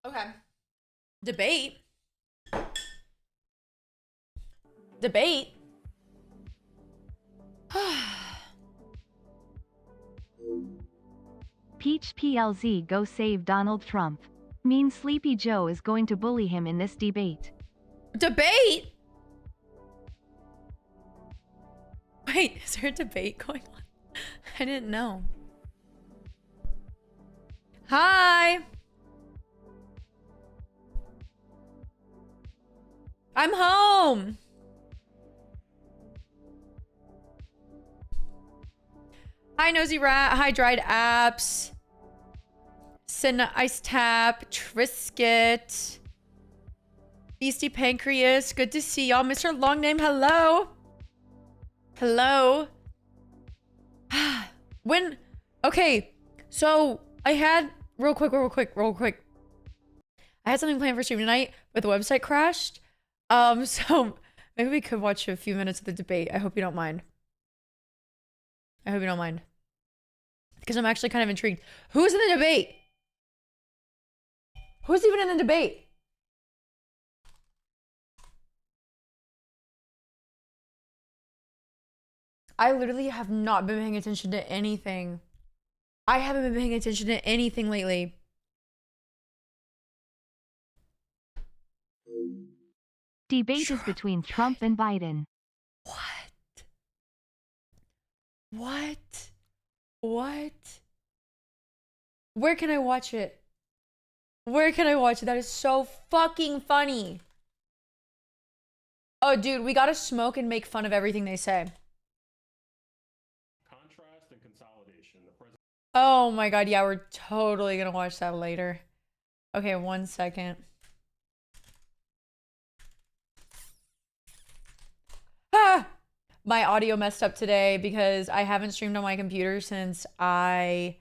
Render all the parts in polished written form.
Okay. Debate. Debate. Peach PLZ go save Donald Trump. Mean Sleepy Joe is going to bully him in this debate. Debate? Wait, is there a debate going on? I didn't know. Hi. I'm home. Hi, Nosy Rat. Hi, Dried Apps. Senna Ice Tap. Trisket. Beastie Pancreas. Good to see y'all. Mr. Long Name, hello. Hello. When... Okay, so I had... Real quick. I had something planned for stream tonight, but the website crashed. So maybe we could watch a few minutes of the debate. I hope you don't mind. I hope you don't mind. Because I'm actually kind of intrigued. Who's in the debate? Who's even in the debate? I literally have not been paying attention to anything. I haven't been paying attention to anything lately. Debate is between Trump and Biden. What? Where can I watch it? Where can I watch it? That is so fucking funny. Oh, dude, we gotta smoke and make fun of everything they say. Contrast and consolidation. Oh my god, yeah, we're totally gonna watch that later. Okay, 1 second. Ah! My audio messed up today because I haven't streamed on my computer since I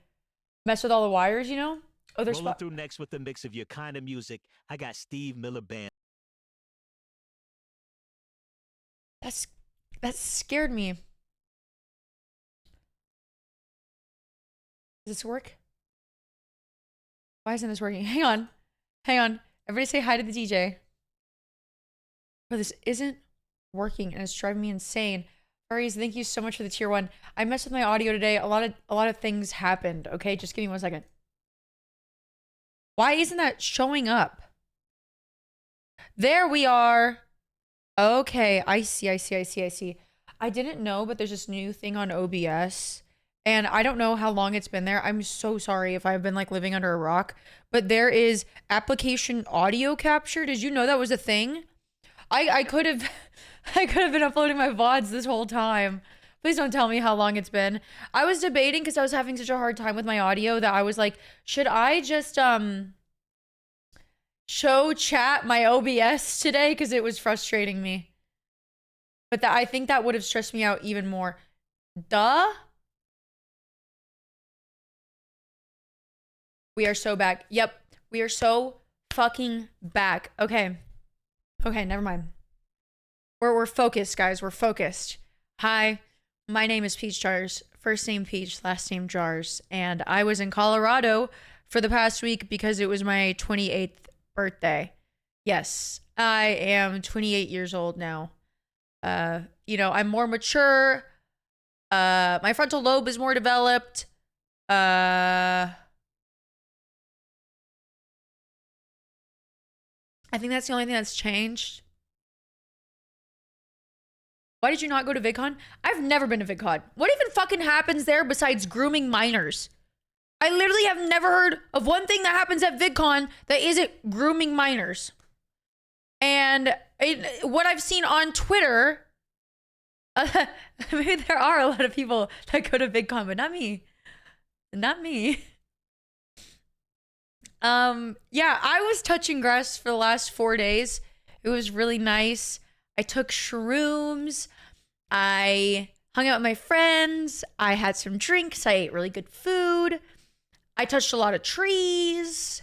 messed with all the wires, you know? Oh, there's rolling through next with a mix of your kind of music. I got Steve Miller Band. That scared me. Does this work? Why isn't this working? Hang on. Everybody say hi to the DJ. Bro, this isn't working and it's driving me insane. Furries, thank you so much for the tier 1. I messed with my audio today. A lot of things happened. Okay, just give me 1 second. Why isn't that showing up? There we are. Okay, I see. I didn't know, but there's this new thing on OBS. And I don't know how long it's been there. I'm so sorry if I've been like living under a rock. But there is application audio capture. Did you know that was a thing? I could have been uploading my VODs this whole time. Please don't tell me how long it's been. I was debating because I was having such a hard time with my audio that I was like, should I just show chat my OBS today? Because it was frustrating me. But I think that would have stressed me out even more. Duh. We are so back. Yep. We are so fucking back. Okay, never mind. We're focused, guys. We're focused. Hi, my name is PeachJars. First name Peach, last name Jars. And I was in Colorado for the past week because it was my 28th birthday. Yes, I am 28 years old now. You know, I'm more mature. My frontal lobe is more developed. I think that's the only thing that's changed. Why did you not go to VidCon? I've never been to VidCon. What even fucking happens there besides grooming minors? I literally have never heard of one thing that happens at VidCon that isn't grooming minors. And what I've seen on Twitter, maybe there are a lot of people that go to VidCon, but not me. Not me. Yeah, I was touching grass for the last 4 days. It was really nice. I took shrooms. I hung out with my friends. I had some drinks. I ate really good food. I touched a lot of trees.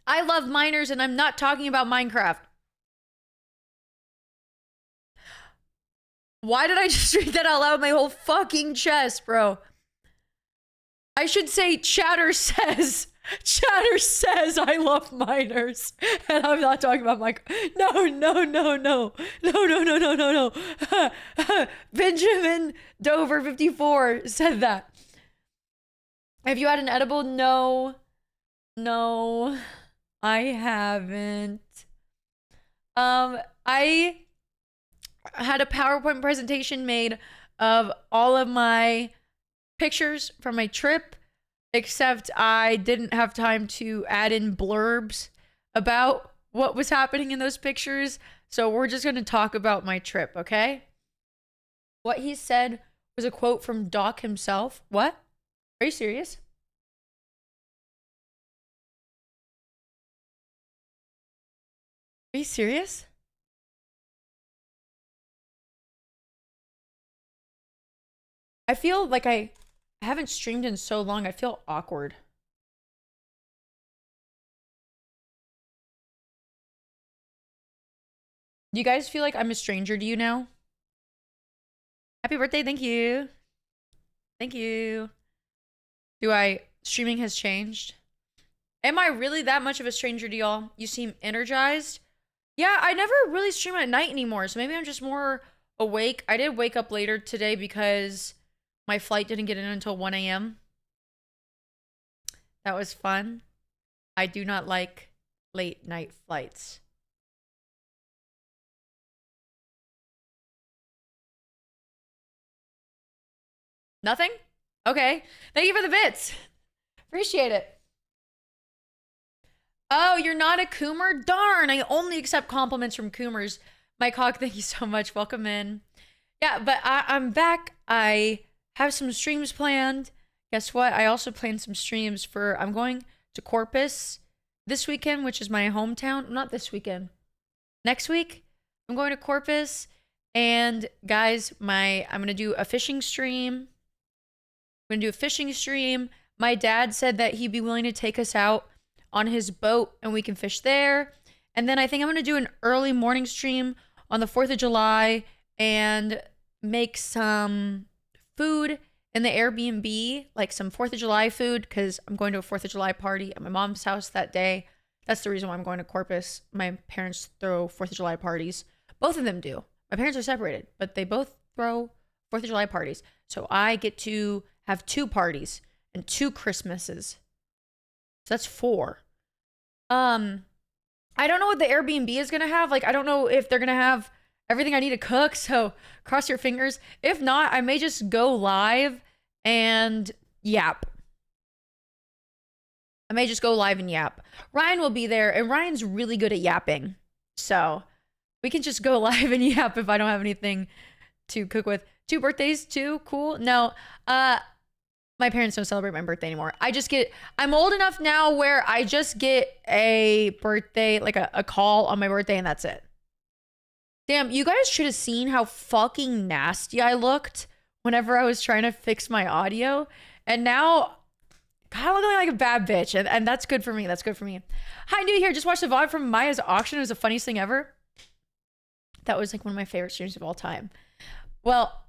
I love miners, and I'm not talking about Minecraft. Why did I just read that out loud? My whole fucking chest, bro. I should say chatter says. Chatter says I love minors, and I'm not talking about my. No, no, no, no, no, no, no, no, no, no. Benjamin Dover 54 said that. Have you had an edible? No, no, I haven't. I had a PowerPoint presentation made of all of my pictures from my trip, except I didn't have time to add in blurbs about what was happening in those pictures. So we're just going to talk about my trip, okay? What he said was a quote from Doc himself. What? Are you serious? Are you serious? I feel like I haven't streamed in so long. I feel awkward. Do you guys feel like I'm a stranger to you now? Happy birthday. Thank you. Thank you. Streaming has changed? Am I really that much of a stranger to y'all? You seem energized. Yeah, I never really stream at night anymore, so maybe I'm just more awake. I did wake up later today because my flight didn't get in until 1 a.m. That was fun. I do not like late night flights. Nothing? Okay. Thank you for the bits. Appreciate it. Oh, you're not a Coomer? Darn, I only accept compliments from Coomers. My cock, thank you so much. Welcome in. Yeah, but I'm back. I have some streams planned. Guess what? I also planned some streams I'm going to Corpus this weekend, which is my hometown. Not this weekend. Next week, I'm going to Corpus. And guys, I'm going to do a fishing stream. I'm going to do a fishing stream. My dad said that he'd be willing to take us out on his boat and we can fish there. And then I think I'm going to do an early morning stream on the 4th of July and make some food in the Airbnb, like some 4th of July food, because I'm going to a 4th of July party at my mom's house that day. That's the reason why I'm going to Corpus. My parents throw 4th of July parties. Both of them do. My parents are separated, but they both throw 4th of July parties. So I get to have 2 parties and 2 Christmases. So that's 4. I don't know what the Airbnb is going to have. Like, I don't know if they're going to have everything I need to cook. So cross your fingers. If not, I may just go live and yap. I may just go live and yap. Ryan will be there, and Ryan's really good at yapping. So we can just go live and yap if I don't have anything to cook with. 2 birthdays, too. Cool. No, my parents don't celebrate my birthday anymore. I'm old enough now where I just get a birthday, like a call on my birthday, and that's it. Damn, you guys should have seen how fucking nasty I looked whenever I was trying to fix my audio. And now, kind of looking like a bad bitch. And that's good for me. That's good for me. Hi, new here. Just watched the VOD from Maya's auction. It was the funniest thing ever. That was like one of my favorite streams of all time. Well,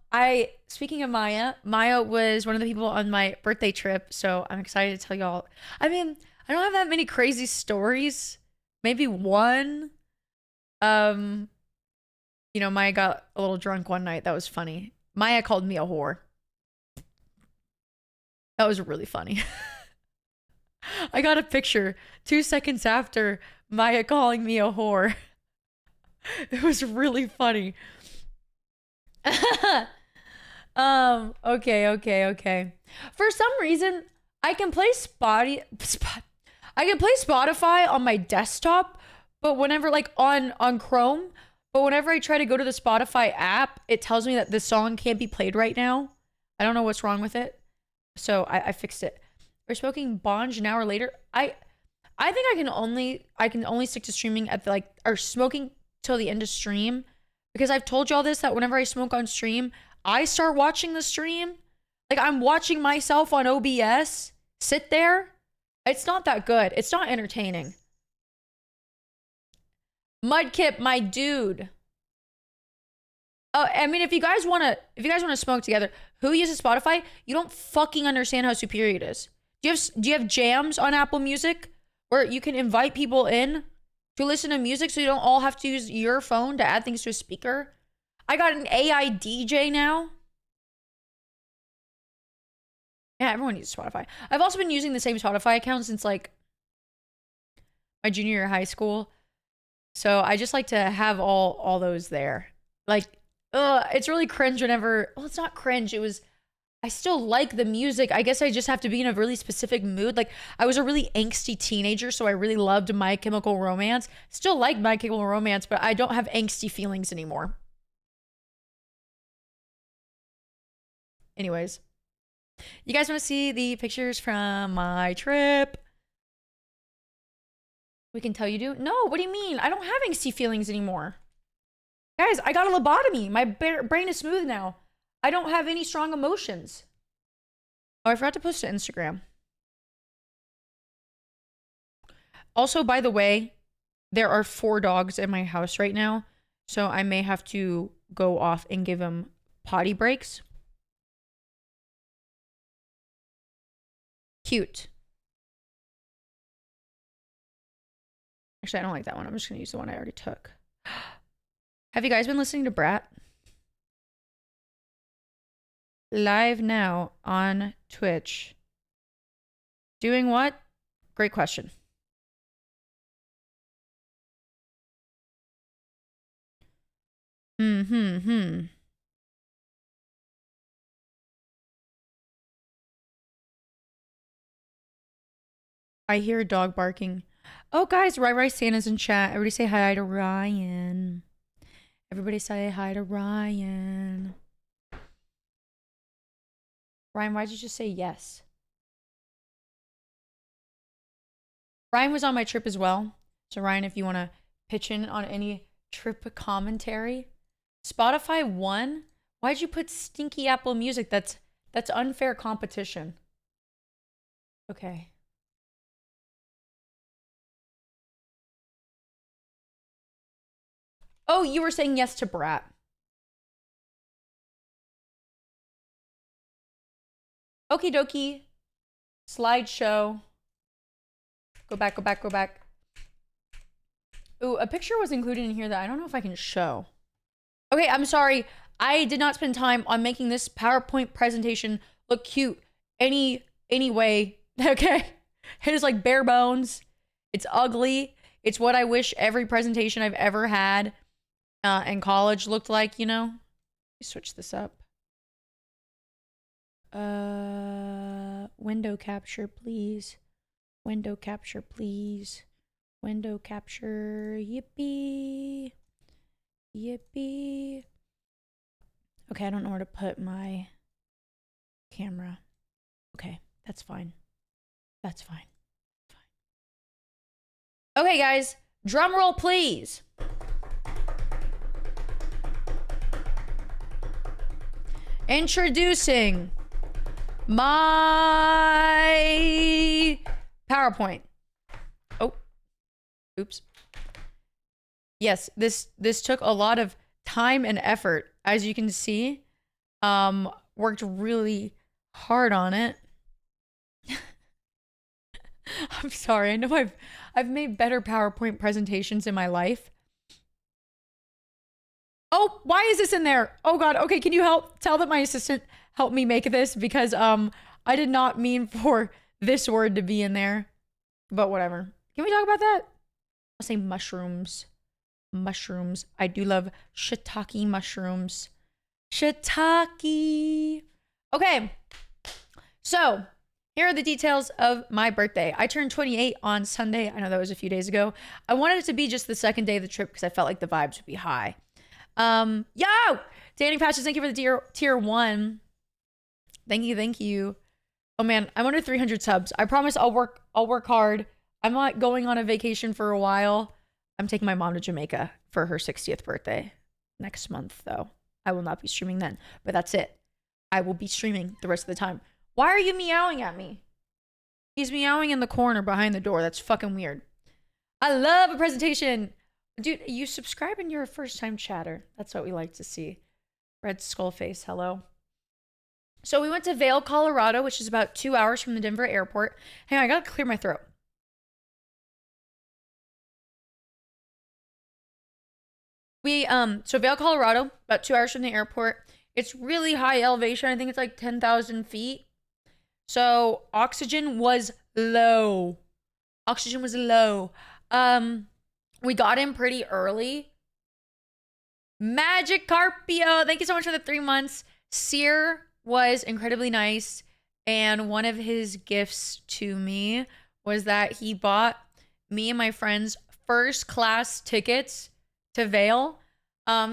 speaking of Maya was one of the people on my birthday trip, so I'm excited to tell y'all. I mean, I don't have that many crazy stories. Maybe one. Maya got a little drunk one night. That was funny. Maya called me a whore. That was really funny. I got a picture 2 seconds after Maya calling me a whore. It was really funny. Okay. For some reason, I can play Spotify on my desktop, but whenever on Chrome, but whenever I try to go to the Spotify app, it tells me that the song can't be played right now. I don't know what's wrong with it. So I fixed it. We're smoking bonge an hour later. I think I can only stick to streaming at or smoking till the end of stream, because I've told y'all this, that whenever I smoke on stream, I start watching the stream. Like, I'm watching myself on OBS sit there. It's not that good. It's not entertaining. Mudkip, my dude. Oh, I mean, if you guys want to smoke together, who uses Spotify? You don't fucking understand how superior it is. Do you have jams on Apple Music where you can invite people in to listen to music so you don't all have to use your phone to add things to a speaker? I got an AI DJ now. Yeah, everyone uses Spotify. I've also been using the same Spotify account since like my junior year of high school. So I just like to have all those there. Like, it's really cringe whenever, well, it's not cringe. I still like the music. I guess I just have to be in a really specific mood. Like, I was a really angsty teenager, so I really loved My Chemical Romance. Still like My Chemical Romance, but I don't have angsty feelings anymore. Anyways, you guys want to see the pictures from my trip? We can tell you do. No, what do you mean? I don't have angsty feelings anymore. Guys, I got a lobotomy. My brain is smooth now. I don't have any strong emotions. Oh, I forgot to post to Instagram. Also, by the way, there are 4 dogs in my house right now, so I may have to go off and give them potty breaks. Cute. Actually, I don't like that one. I'm just going to use the one I already took. Have you guys been listening to Brat? Live now on Twitch. Doing what? Great question. I hear a dog barking. Oh, guys, Rai Santa's in chat. Everybody say hi to Ryan. Everybody say hi to Ryan. Ryan, why'd you just say yes? Ryan was on my trip as well. So Ryan, if you want to pitch in on any trip commentary. Spotify won? Why'd you put stinky Apple Music? That's unfair competition. Okay. Oh, you were saying yes to Brat. Okie dokie. Slideshow. Go back, go back, go back. Ooh, a picture was included in here that I don't know if I can show. Okay, I'm sorry. I did not spend time on making this PowerPoint presentation look cute any way. Okay. It is like bare bones. It's ugly. It's what I wish every presentation I've ever had in college looked like, you know? Let me switch this up. Window capture, please. Window capture, please. Window capture. Yippee. Yippee. Okay, I don't know where to put my camera. Okay, that's fine. That's fine. Okay, guys, drum roll, please. Introducing my PowerPoint. Oh, oops. Yes, this took a lot of time and effort, as you can see. Worked really hard on it. I'm sorry. I know I've made better PowerPoint presentations in my life. Oh, why is this in there? Oh God. Okay, can you tell that my assistant helped me make this, because I did not mean for this word to be in there. But whatever. Can we talk about that? I'll say mushrooms. Mushrooms. I do love shiitake mushrooms. Shiitake. Okay. So, here are the details of my birthday. I turned 28 on Sunday. I know that was a few days ago. I wanted it to be just the second day of the trip because I felt like the vibes would be high. Yo! Danny Patches, thank you for the tier 1. Thank you. Oh man, I'm under 300 subs. I promise I'll work hard. I'm not going on a vacation for a while. I'm taking my mom to Jamaica for her 60th birthday next month, though. I will not be streaming then, but that's it. I will be streaming the rest of the time. Why are you meowing at me? He's meowing in the corner behind the door. That's fucking weird. I love a presentation. Dude, you subscribe and you're a first-time chatter. That's what we like to see. Red Skull Face, hello. So we went to Vail, Colorado, which is about 2 hours from the Denver airport. Hang on, I gotta clear my throat. So Vail, Colorado, about 2 hours from the airport. It's really high elevation. I think it's like 10,000 feet. So oxygen was low. Oxygen was low. We got in pretty early. Magic Carpio, thank you so much for the 3 months. Sear was incredibly nice, and one of his gifts to me was that he bought me and my friends first class tickets to Vail.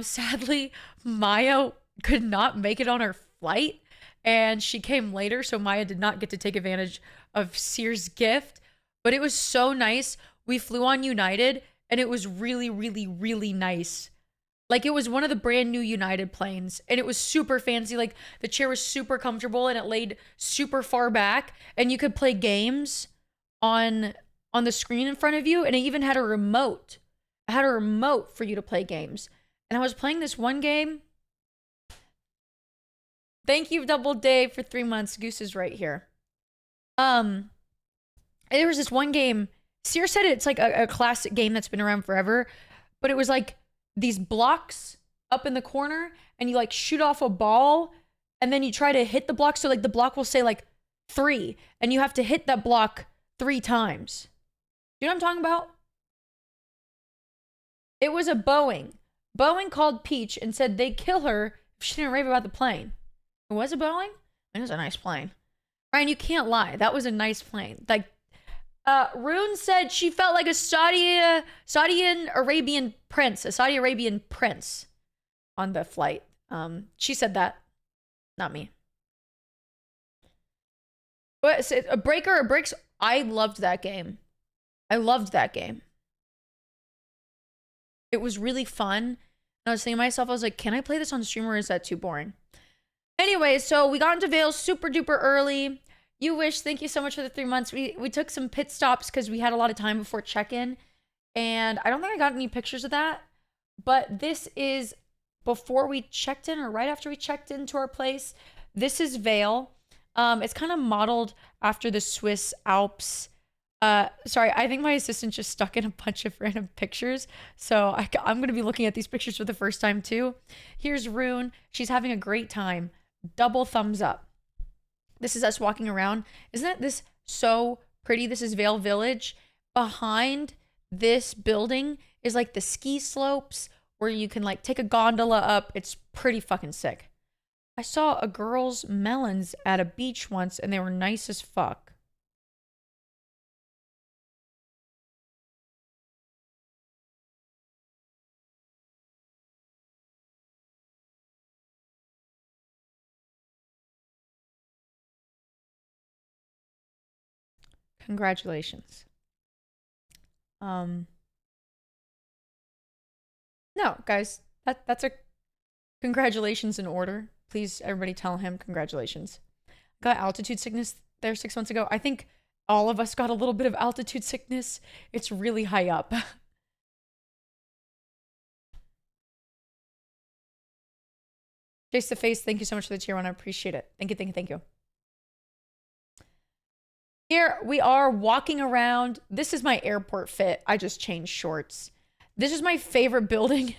Sadly, Maya could not make it on her flight, and she came later, so Maya did not get to take advantage of Sear's gift. But it was so nice. We flew on United, and it was really, really, really nice. Like, it was one of the brand new United planes, and it was super fancy. Like, the chair was super comfortable, and it laid super far back, and you could play games on the screen in front of you, and it even had a remote. It had a remote for you to play games. And I was playing this one game. Thank you, Double Dave, for 3 months. Goose is right here. There was this one game. Sear said it's like a classic game that's been around forever, but it was like these blocks up in the corner, and you like shoot off a ball, and then you try to hit the block. So like the block will say like 3, and you have to hit that block 3 times. You know what I'm talking about? It was a Boeing. Boeing called Peach and said they'd kill her if she didn't rave about the plane. It was a Boeing? It was a nice plane. Ryan, you can't lie. That was a nice plane. Like, Rune said she felt like a Saudi Arabian prince on the flight. She said that, not me. But a Breaker or Bricks, I loved that game. It was really fun. And I was thinking to myself, I was like, can I play this on stream, or is that too boring? Anyway, so we got into Vail super duper early. You wish, thank you so much for the 3 months. We took some pit stops because we had a lot of time before check-in. And I don't think I got any pictures of that. But this is before we checked in, or right after we checked into our place. This is Vail. It's kind of modeled after the Swiss Alps. Sorry, I think my assistant just stuck in a bunch of random pictures. So I'm going to be looking at these pictures for the first time too. Here's Rune. She's having a great time. Double thumbs up. This is us walking around. Isn't this so pretty? This is Vail Village. Behind this building is like the ski slopes where you can like take a gondola up. It's pretty fucking sick. I saw a girl's melons at a beach once, and they were nice as fuck. Congratulations. No, guys, that's a congratulations in order. Please, everybody tell him congratulations. Got altitude sickness there 6 months ago. I think all of us got a little bit of altitude sickness. It's really high up. Face to face, thank you so much for the tier 1. I appreciate it. Thank you. Here we are walking around. This is my airport fit. I just changed shorts. This is my favorite building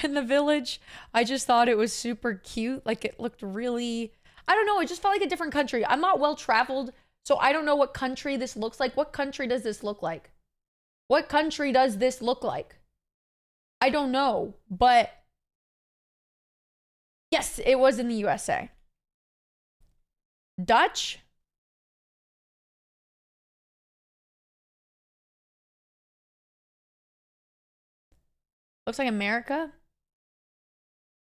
in the village. I just thought it was super cute. Like, it looked really, I don't know, it just felt like a different country. I'm not well traveled, so I don't know what country this looks like. What country does this look like? What country does this look like? I don't know, but yes, it was in the USA. Dutch? Looks like America.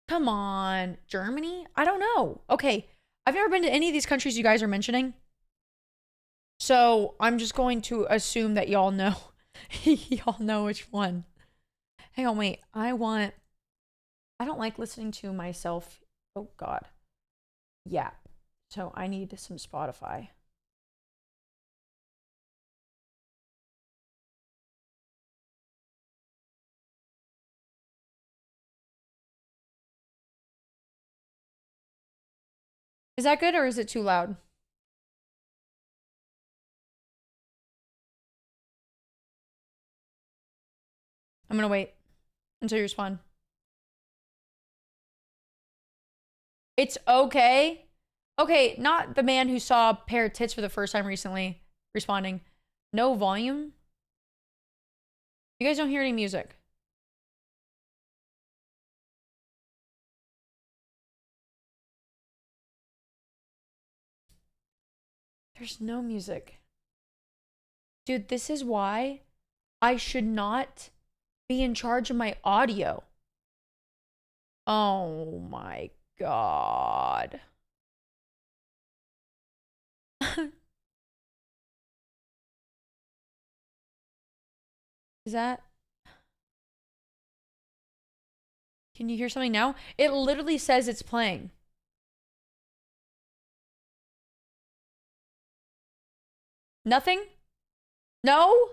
Come on. Germany? I don't know. Okay. I've never been to any of these countries you guys are mentioning. So I'm just going to assume that y'all know. Y'all know which one. Hang on, wait. I don't like listening to myself. Oh, God. Yeah. So I need some Spotify. Is that good or is it too loud? I'm gonna wait until you respond. It's okay. Okay, not the man who saw a pair of tits for the first time recently responding. No volume? You guys don't hear any music. There's no music. Dude, this is why I should not be in charge of my audio. Oh my God. Is that? Can you hear something now? It literally says it's playing. Nothing? No?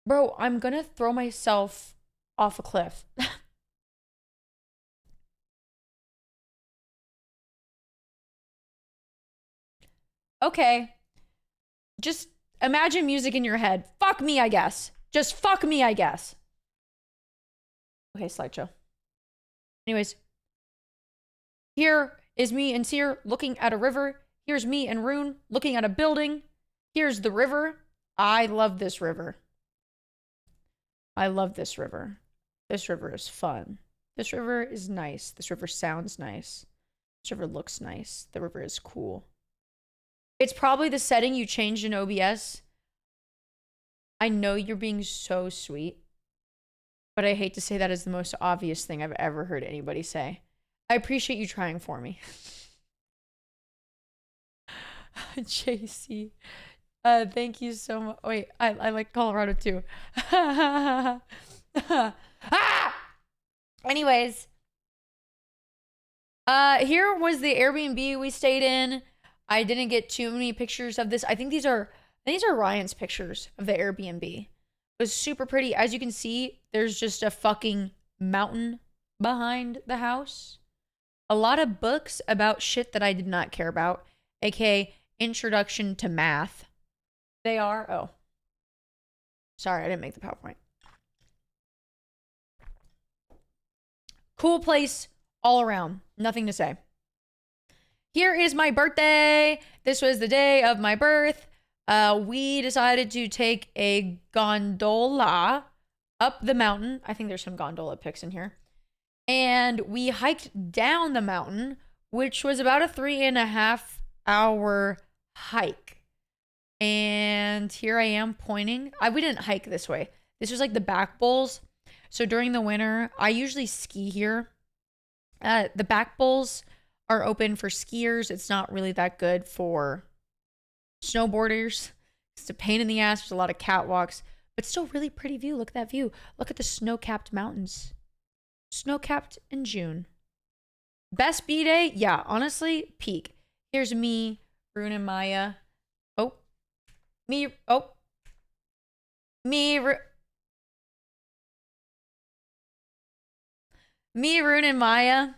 Bro, I'm gonna throw myself off a cliff. Okay. Just imagine music in your head. Fuck me, I guess. Just fuck me, I guess. Okay, slideshow. Anyways. Here is me and Seer looking at a river. Here's me and Rune looking at a building. Here's the river. I love this river. I love this river. This river is fun. This river is nice. This river sounds nice. This river looks nice. The river is cool. It's probably the setting you changed in OBS. I know you're being so sweet, but I hate to say that is the most obvious thing I've ever heard anybody say. I appreciate you trying for me. JC. Thank you so much. Wait, I like Colorado too. Ah! Anyways. Here was the Airbnb we stayed in. I didn't get too many pictures of this. I think these are Ryan's pictures of the Airbnb. It was super pretty. As you can see, there's just a fucking mountain behind the house. A lot of books about shit that I did not care about, aka Introduction to Math. They are, oh. Sorry, I didn't make the PowerPoint. Cool place all around. Nothing to say. Here is my birthday. This was the day of my birth. We decided to take a gondola up the mountain. I think there's some gondola pics in here. And we hiked down the mountain, which was about a 3.5-hour hike. And here I am pointing. We didn't hike this way. This was like the back bowls. So during the winter, I usually ski here. The back bowls are open for skiers. It's not really that good for snowboarders. It's a pain in the ass. There's a lot of catwalks, but still really pretty view. Look at that view. Look at the snow-capped mountains. Snow-capped in June. Best B-Day? Yeah, honestly, peak. Here's me, Rune and Maya. Oh. Me, oh. Me, Rune and Maya.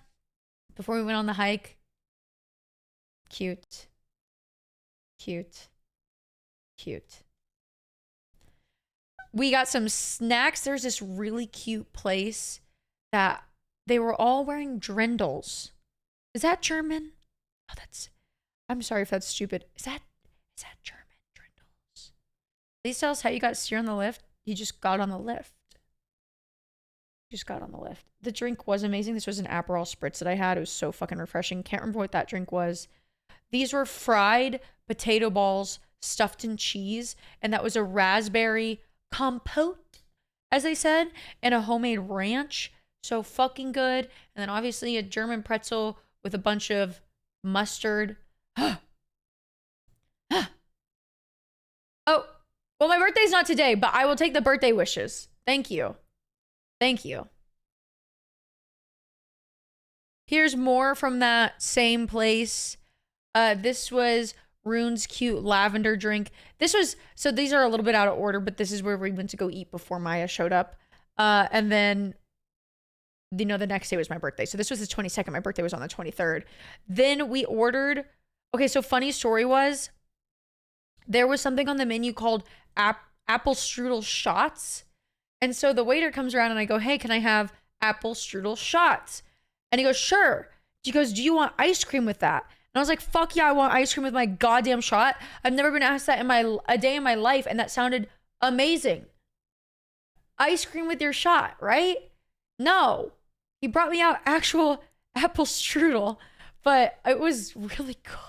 Before we went on the hike. Cute. Cute. Cute. We got some snacks. There's this really cute place that they were all wearing drindles. Is that German? Oh, I'm sorry if that's stupid. Is that German? Drindles. Please tell us how you got Seer on the lift. You just got on the lift. Just got on the lift. The drink was amazing. This was an Aperol spritz that I had. It was so fucking refreshing. Can't remember what that drink was. These were fried potato balls stuffed in cheese, and that was a raspberry compote, as they said, and a homemade ranch. So fucking good. And then obviously a German pretzel with a bunch of mustard. Oh, well, my birthday's not today, but I will take the birthday wishes. Thank you. Thank you. Here's more from that same place. This was Rune's cute lavender drink. So these are a little bit out of order, but this is where we went to go eat before Maya showed up. And then you know, the next day was my birthday. So this was the 22nd. My birthday was on the 23rd. Then we ordered, okay, so funny story was, there was something on the menu called apple strudel shots. And so the waiter comes around and I go, hey, can I have apple strudel shots? And he goes, sure. He goes, do you want ice cream with that? And I was like, fuck yeah, I want ice cream with my goddamn shot. I've never been asked that in a day in my life. And that sounded amazing. Ice cream with your shot, right? No. He brought me out actual apple strudel, but it was really good.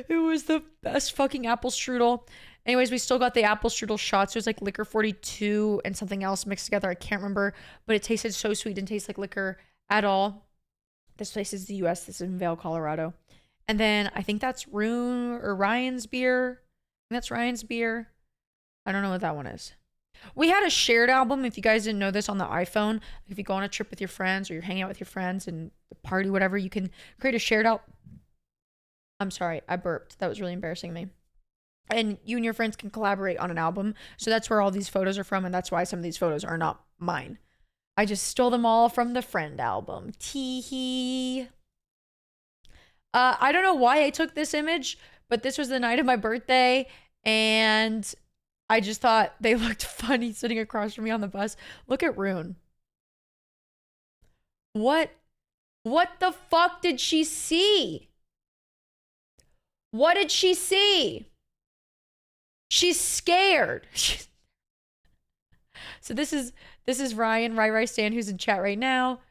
It was the best fucking apple strudel. Anyways, we still got the apple strudel shots. It was like liquor 42 and something else mixed together. I can't remember, but it tasted so sweet. Didn't taste like liquor at all. This place is the US. This is in Vail, Colorado. And then I think that's Ryan's beer. That's Ryan's beer. I don't know what that one is. We had a shared album. If you guys didn't know this, on the iPhone, if you go on a trip with your friends or you're hanging out with your friends and party, whatever, you can create a shared album. I'm sorry, I burped. That was really embarrassing me. And you and your friends can collaborate on an album. So that's where all these photos are from. And that's why some of these photos are not mine. I just stole them all from the Friend album. Tee-hee. I don't know why I took this image, but this was the night of my birthday. And I just thought they looked funny sitting across from me on the bus. Look at Rune. What the fuck did she see? What did she see? She's scared. So this is Ryan, Rai Stan, who's in chat right now.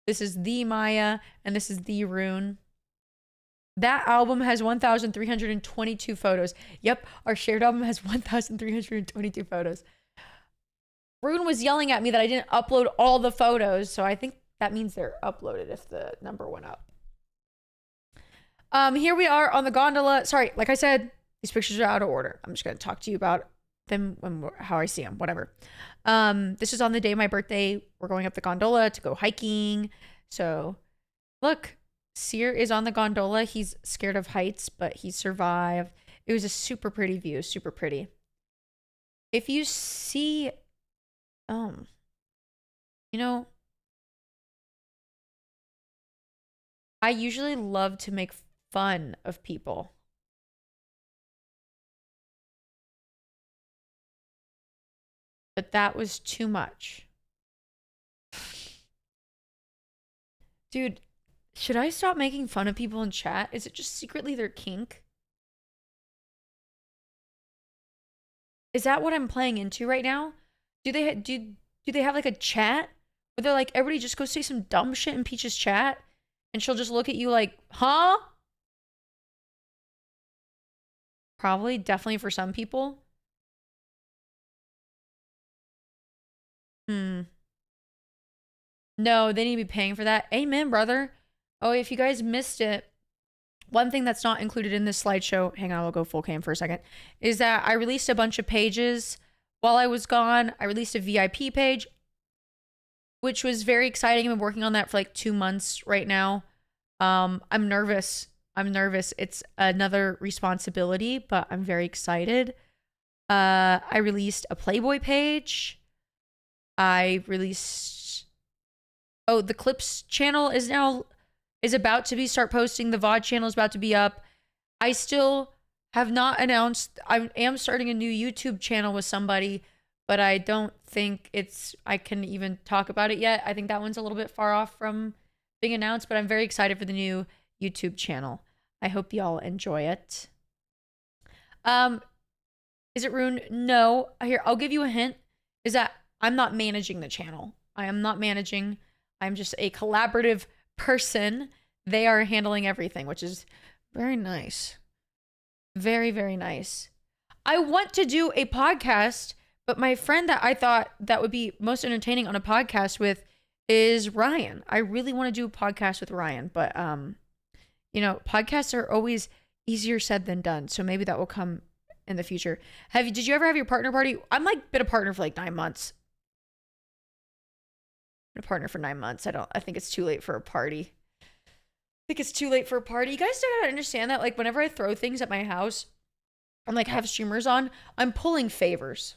This is the Maya, and this is the Rune. That album has 1,322 photos. Yep, our shared album has 1,322 photos. Rune was yelling at me that I didn't upload all the photos, so I think that means they're uploaded if the number went up. Here we are on the gondola. Sorry, like I said, these pictures are out of order. I'm just going to talk to you about them and how I see them, whatever. This is on the day of my birthday. We're going up the gondola to go hiking. So look, Sear is on the gondola. He's scared of heights, but he survived. It was a super pretty view, super pretty. If you see, you know, I usually love to make fun of people. But that was too much. Dude, should I stop making fun of people in chat? Is it just secretly their kink? Is that what I'm playing into right now? Do they have like a chat where they're like, everybody just go say some dumb shit in Peach's chat and she'll just look at you like, huh? Probably, definitely for some people. No, they need to be paying for that. Amen, brother. Oh, if you guys missed it, one thing that's not included in this slideshow, hang on, I'll go full cam for a second, is that I released a bunch of pages while I was gone. I released a VIP page, which was very exciting. I've been working on that for like 2 months right now. I'm nervous. It's another responsibility, but I'm very excited. I released a Playboy page. I released, the Clips channel is about to start posting. The VOD channel is about to be up. I still have not announced. I am starting a new YouTube channel with somebody, but I don't think I can even talk about it yet. I think that one's a little bit far off from being announced, but I'm very excited for the new YouTube channel. I hope y'all enjoy it. Is it Rune? No. Here, I'll give you a hint. Is that I'm not managing the channel. I am not managing. I'm just a collaborative person. They are handling everything, which is very nice. Very, very nice. I want to do a podcast, but my friend that I thought that would be most entertaining on a podcast with is Ryan. I really want to do a podcast with Ryan, but you know, podcasts are always easier said than done. So maybe that will come in the future. Did you ever have your partner party? I'm like been a partner for like 9 months. Been a partner for 9 months. I think it's too late for a party. You guys still gotta understand that, like, whenever I throw things at my house and like have streamers on, I'm pulling favors.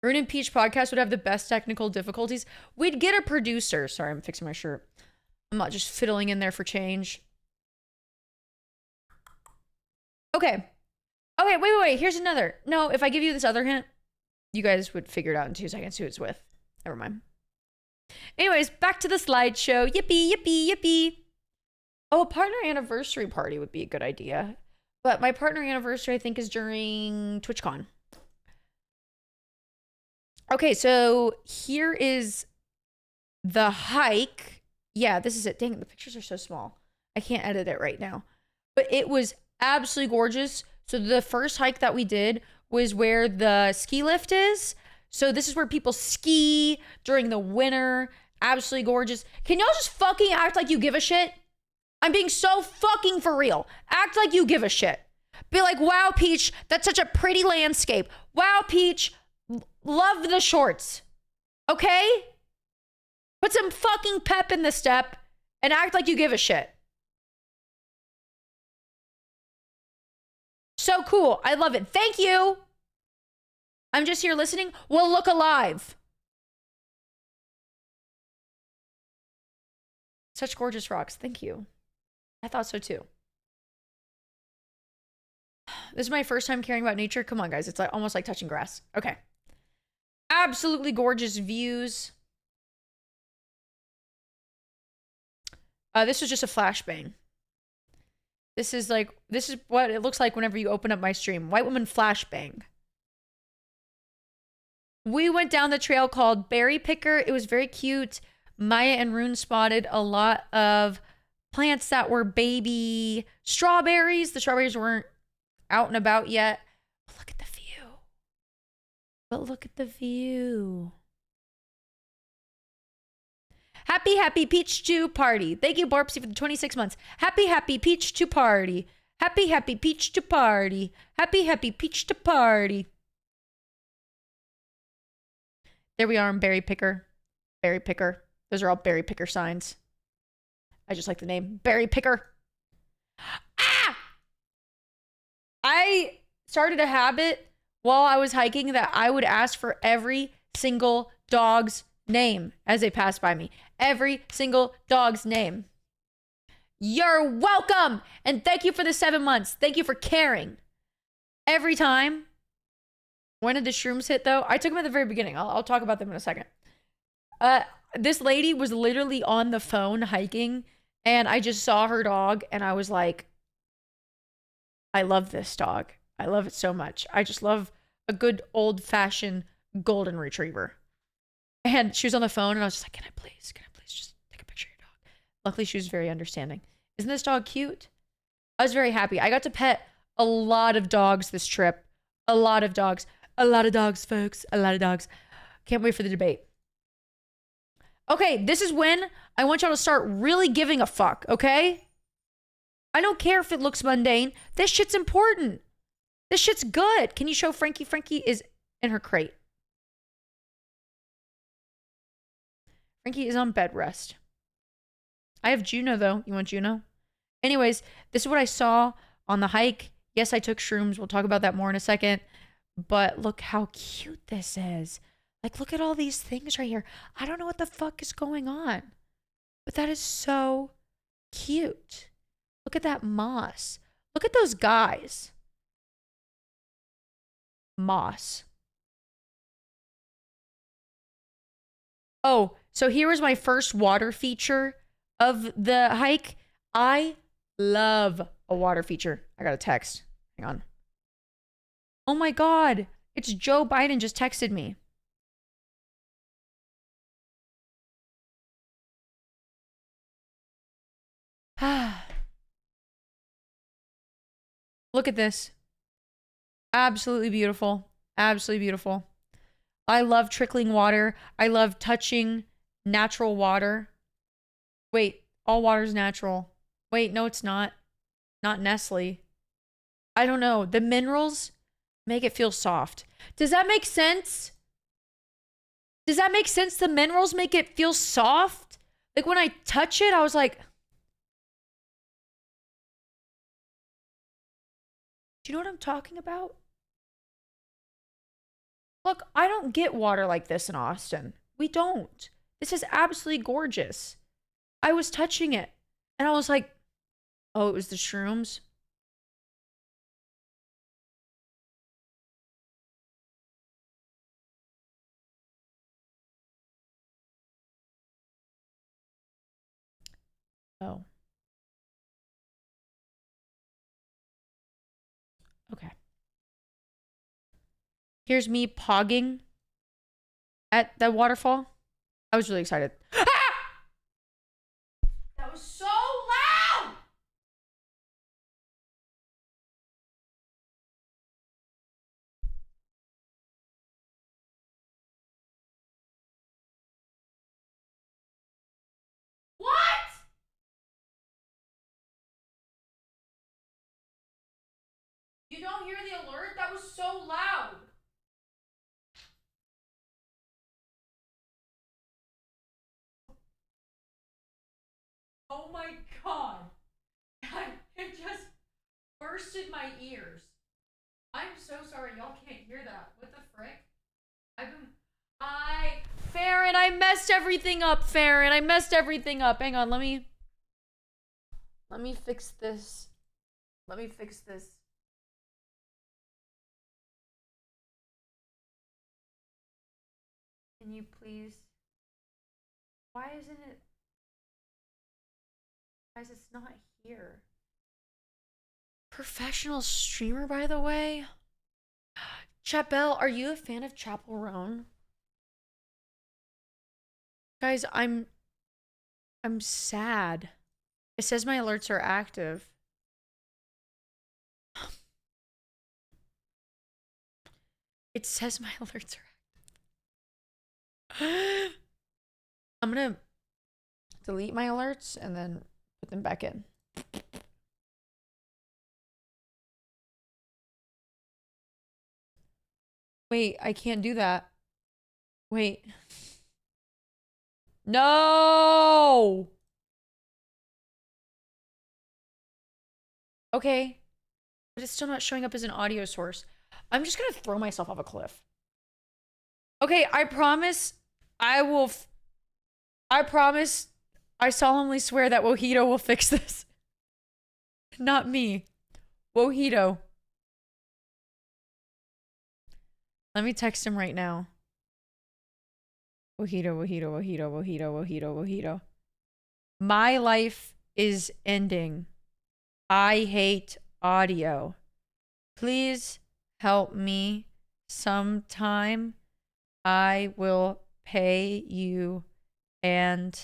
Rune and Peach podcast would have the best technical difficulties. We'd get a producer. Sorry, I'm fixing my shirt. I'm not just fiddling in there for change. Okay. Okay, wait. Here's another. No, if I give you this other hint, you guys would figure it out in 2 seconds who it's with. Never mind. Anyways, back to the slideshow. Yippee. Oh, a partner anniversary party would be a good idea. But my partner anniversary, I think, is during TwitchCon. Okay, so here is the hike. Yeah, this is it. Dang, the pictures are so small. I can't edit it right now. But it was absolutely gorgeous. So the first hike that we did was where the ski lift is. So this is where people ski during the winter. Absolutely gorgeous. Can y'all just fucking act like you give a shit? I'm being so fucking for real. Act like you give a shit. Be like, wow, Peach, that's such a pretty landscape. Wow, Peach, love the shorts. Okay? Put some fucking pep in the step and act like you give a shit. So cool. I love it. Thank you. I'm just here listening. Well, look alive. Such gorgeous rocks. Thank you. I thought so too. This is my first time caring about nature. Come on, guys. It's like almost like touching grass. Okay. Absolutely gorgeous views. This was just a flashbang. This is what it looks like whenever you open up my stream. White woman flashbang. We went down the trail called Berry Picker. It was very cute. Maya and Rune spotted a lot of plants that were baby strawberries. The strawberries weren't out and about yet. But look at the view. But look at the view. Happy Peach 2 party. Thank you, Borpsy, for the 26 months. Happy Peach 2 party. Happy Peach 2 party. Happy Peach 2 party. There we are in Berry Picker. Berry Picker. Those are all Berry Picker signs. I just like the name. Berry Picker. Ah! I started a habit while I was hiking that I would ask for every single dog's name as they pass by me. Every single dog's name. You're welcome. And thank you for the 7 months. Thank you for caring. Every time. When did the shrooms hit though? I took them at the very beginning. I'll talk about them in a second. This lady was literally on the phone hiking and I just saw her dog and I was like, I love this dog. I love it so much. I just love a good old fashioned golden retriever. And she was on the phone and I was just like, can I please just take a picture of your dog? Luckily, she was very understanding. Isn't this dog cute? I was very happy. I got to pet a lot of dogs this trip. A lot of dogs. A lot of dogs, folks. A lot of dogs. Can't wait for the debate. Okay, this is when I want y'all to start really giving a fuck, okay? I don't care if it looks mundane. This shit's important. This shit's good. Can you show Frankie? Frankie is in her crate. Frankie is on bed rest. I have Juno, though. You want Juno? Anyways, this is what I saw on the hike. Yes, I took shrooms. We'll talk about that more in a second. But look how cute this is. Like, look at all these things right here. I don't know what the fuck is going on. But that is so cute. Look at that moss. Look at those guys. Moss. Oh, so here was my first water feature of the hike. I love a water feature. I got a text. Hang on. Oh my God. It's Joe Biden just texted me. Look at this. Absolutely beautiful. Absolutely beautiful. I love trickling water. I love touching natural water. Wait, all water's natural. Wait, no, it's not. Not Nestle. I don't know. The minerals make it feel soft. Does that make sense? Does that make sense? The minerals make it feel soft? Like when I touch it, I was like, do you know what I'm talking about? Look, I don't get water like this in Austin. We don't. This is absolutely gorgeous. I was touching it and I was like, oh, it was the shrooms. Oh. Okay. Here's me pogging at the waterfall. I was really excited. Ah! That was so loud! What? You don't hear the alert? That was so loud. Oh my god. It just bursted my ears. I'm so sorry, y'all can't hear that. What the frick? Farron, I messed everything up, Farron. I messed everything up. Hang on, let me fix this. Let me fix this. Can you please? Why isn't it? Guys, it's not here. Professional streamer, by the way. Chapel, are you a fan of Chapel Roan? Guys, I'm sad. It says my alerts are active. It says my alerts are active. I'm gonna delete my alerts and then put them back in. Wait, I can't do that. Wait. No! Okay. But it's still not showing up as an audio source. I'm just gonna throw myself off a cliff. Okay, I promise I solemnly swear that Wojito will fix this. Not me. Wojito. Let me text him right now. Wojito. My life is ending. I hate audio. Please help me sometime. I will pay you and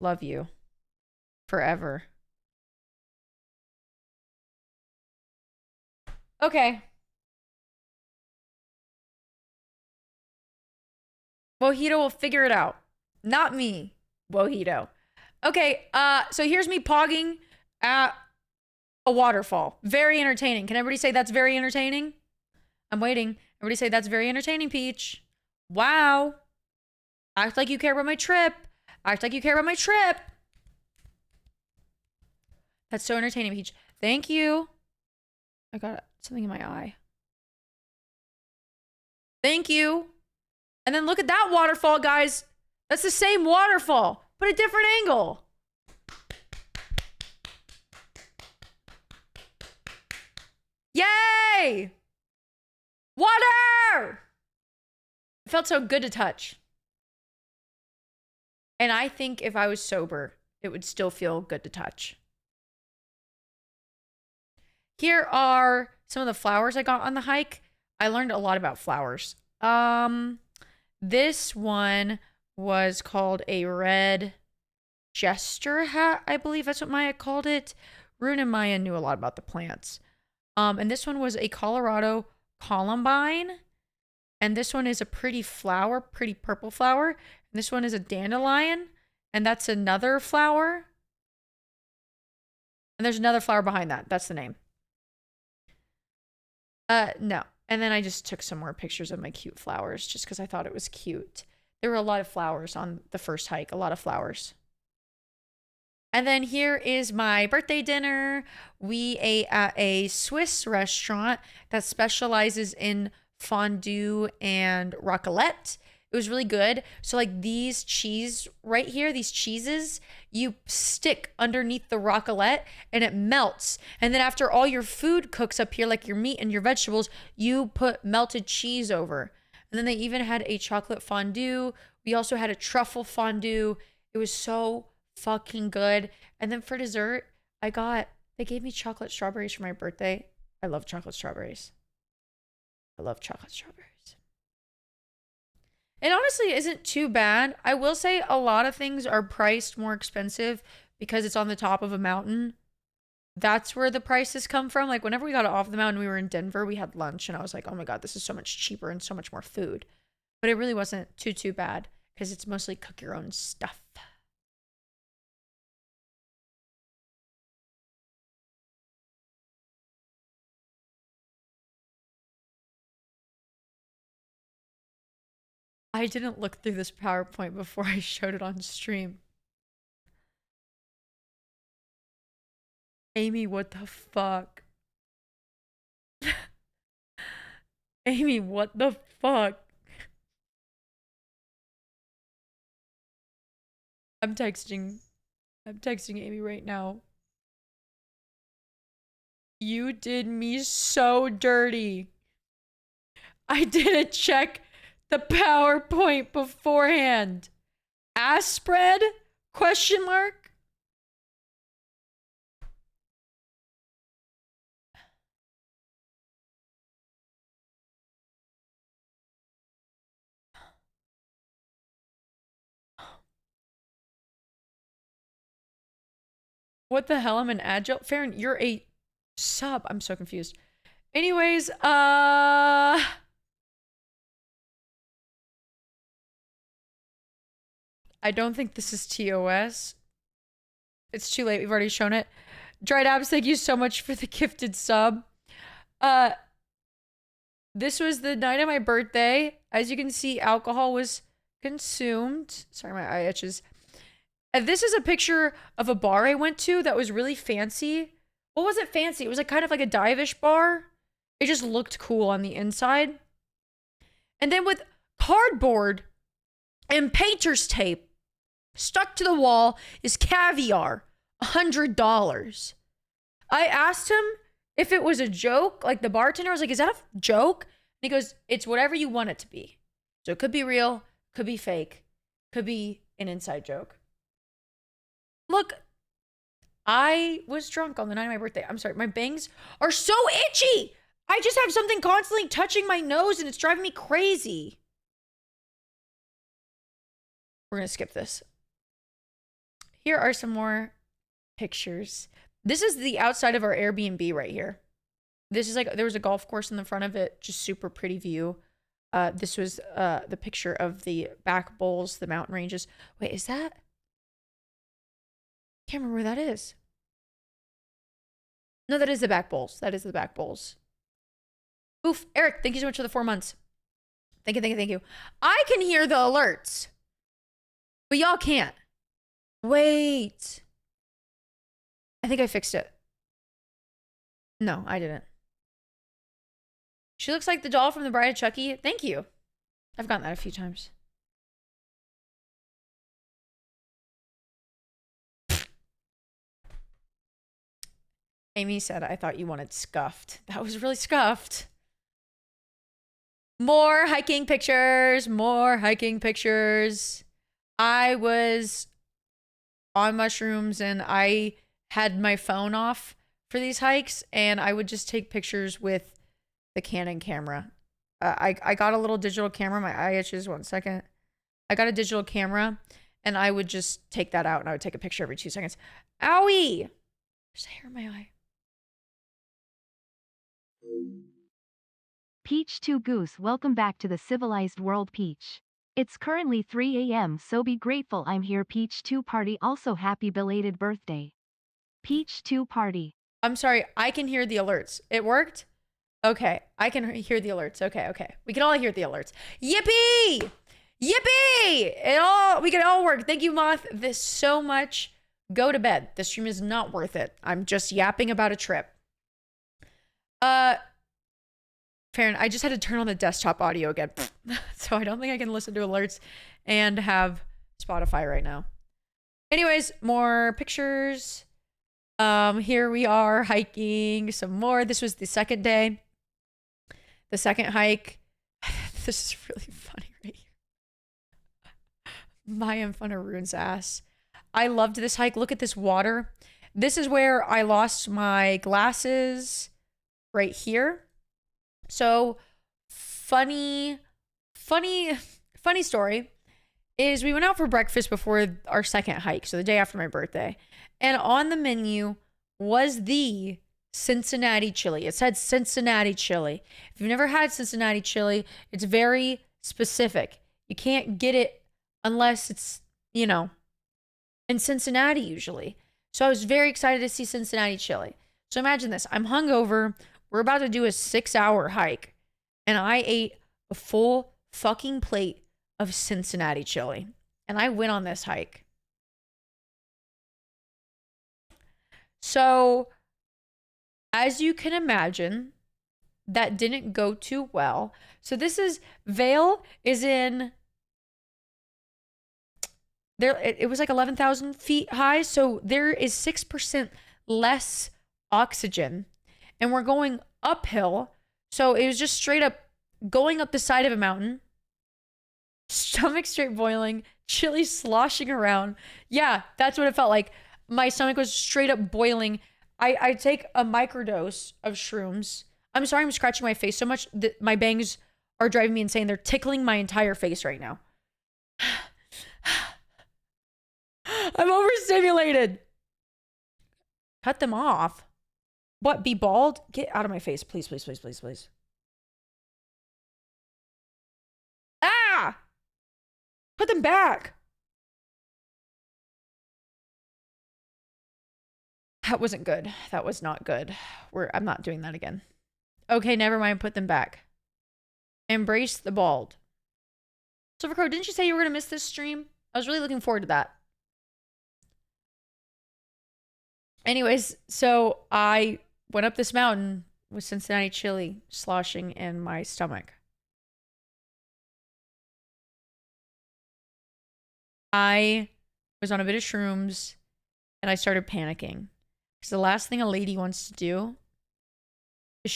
love you forever. Okay. Wojito will figure it out. Not me, Wojito. Okay, so here's me pogging at a waterfall. Very entertaining. Can everybody say that's very entertaining? I'm waiting. Everybody say that's very entertaining, Peach. Wow. Act like you care about my trip. Act like you care about my trip. That's so entertaining, Peach. Thank you. I got something in my eye. Thank you. And then look at that waterfall, guys. That's the same waterfall, but a different angle. Yay! Water! It felt so good to touch. And I think if I was sober, it would still feel good to touch. Here are some of the flowers I got on the hike. I learned a lot about flowers. This one was called a red jester hat, I believe that's what Maya called it. Rune and Maya knew a lot about the plants. And this one was a Colorado columbine. And this one is a pretty flower, pretty purple flower. And this one is a dandelion. And that's another flower. And there's another flower behind that. That's the name. No. And then I just took some more pictures of my cute flowers just because I thought it was cute. There were a lot of flowers on the first hike, a lot of flowers. And then here is my birthday dinner. We ate at a Swiss restaurant that specializes in fondue and raclette. It was really good. So like these cheese right here, these cheeses, you stick underneath the raclette and it melts. And then after all your food cooks up here, like your meat and your vegetables, you put melted cheese over. And then they even had a chocolate fondue. We also had a truffle fondue. It was so fucking good. And then for dessert, they gave me chocolate strawberries for my birthday. I love chocolate strawberries. I love chocolate strawberries. It honestly isn't too bad. I will say a lot of things are priced more expensive because it's on the top of a mountain. That's where the prices come from. Like whenever we got off the mountain, we were in Denver, we had lunch and I was like, oh my God, this is so much cheaper and so much more food. But it really wasn't too bad because it's mostly cook your own stuff. I didn't look through this PowerPoint before I showed it on stream. Amy, what the fuck? Amy, what the fuck? I'm texting Amy right now. You did me so dirty. I didn't check the PowerPoint beforehand. Ass spread? Question mark? What the hell? I'm an agile. Farron, you're a sub. I'm so confused. Anyways, I don't think this is TOS. It's too late. We've already shown it. Dried Abs, thank you so much for the gifted sub. This was the night of my birthday. As you can see, alcohol was consumed. Sorry, my eye itches. And this is a picture of a bar I went to that was really fancy. Well, was it fancy? It was like kind of like a dive-ish bar. It just looked cool on the inside. And then with cardboard and painter's tape stuck to the wall is caviar, $100. I asked him if it was a joke. Like the bartender was like, is that a joke? And he goes, it's whatever you want it to be. So it could be real, could be fake, could be an inside joke. Look, I was drunk on the night of my birthday. I'm sorry, my bangs are so itchy. I just have something constantly touching my nose and it's driving me crazy. We're gonna skip this. Here are some more pictures. This is the outside of our Airbnb right here. This is like, there was a golf course in the front of it, just super pretty view. This was the picture of the back bowls, the mountain ranges. Wait, is that? Can't remember where that is. No, that is the back bowls. That is the back bowls. Oof, Eric, thank you so much for the 4 months. Thank you, thank you, thank you. I can hear the alerts, but y'all can't. Wait. I think I fixed it. No, I didn't. She looks like the doll from The Bride of Chucky. Thank you. I've gotten that a few times. Amy said, I thought you wanted scuffed. That was really scuffed. More hiking pictures. More hiking pictures. I was on mushrooms and I had my phone off for these hikes and I would just take pictures with the Canon camera. I got a little digital camera. My eye itches. 1 second. I got a digital camera and I would just take that out and I would take a picture every 2 seconds. Owie! There's a hair in my eye. Peach 2 Goose, welcome back to the civilized world, Peach. It's currently 3 a.m., so be grateful I'm here. Peach 2 Party, also happy belated birthday. Peach 2 Party. I'm sorry, I can hear the alerts. It worked? Okay, I can hear the alerts. Okay. We can all hear the alerts. Yippee! Yippee! We can all work. Thank you, Moth, this so much. Go to bed. This stream is not worth it. I'm just yapping about a trip. Farron, I just had to turn on the desktop audio again. So I don't think I can listen to alerts and have Spotify right now. Anyways, more pictures. Here we are hiking some more. This was the second day. The second hike. This is really funny right here. Maya in front of Rune's ass. I loved this hike. Look at this water. This is where I lost my glasses right here. So funny story is we went out for breakfast before our second hike. So the day after my birthday. And on the menu was the Cincinnati chili. It said Cincinnati chili. If you've never had Cincinnati chili, it's very specific. You can't get it unless it's, you know, in Cincinnati usually. So I was very excited to see Cincinnati chili. So imagine this. I'm hungover. We're about to do a 6-hour hike. And I ate a full fucking plate of Cincinnati chili. And I went on this hike. So, as you can imagine, that didn't go too well. So this is, Vail is in, there. It was like 11,000 feet high. So there is 6% less oxygen. And we're going uphill. So it was just straight up going up the side of a mountain. Stomach straight boiling. Chili sloshing around. Yeah, that's what it felt like. My stomach was straight up boiling. I take a microdose of shrooms. I'm sorry I'm scratching my face so much that my bangs are driving me insane. They're tickling my entire face right now. I'm overstimulated. Cut them off. What, be bald? Get out of my face. Please, please, please, please, please. Ah! Put them back. That wasn't good. That was not good. I'm not doing that again. Okay, never mind. Put them back. Embrace the bald. Silver Crow, didn't you say you were going to miss this stream? I was really looking forward to that. Anyways, so I went up this mountain with Cincinnati chili sloshing in my stomach. I was on a bit of shrooms and I started panicking. Because the last thing a lady wants to do is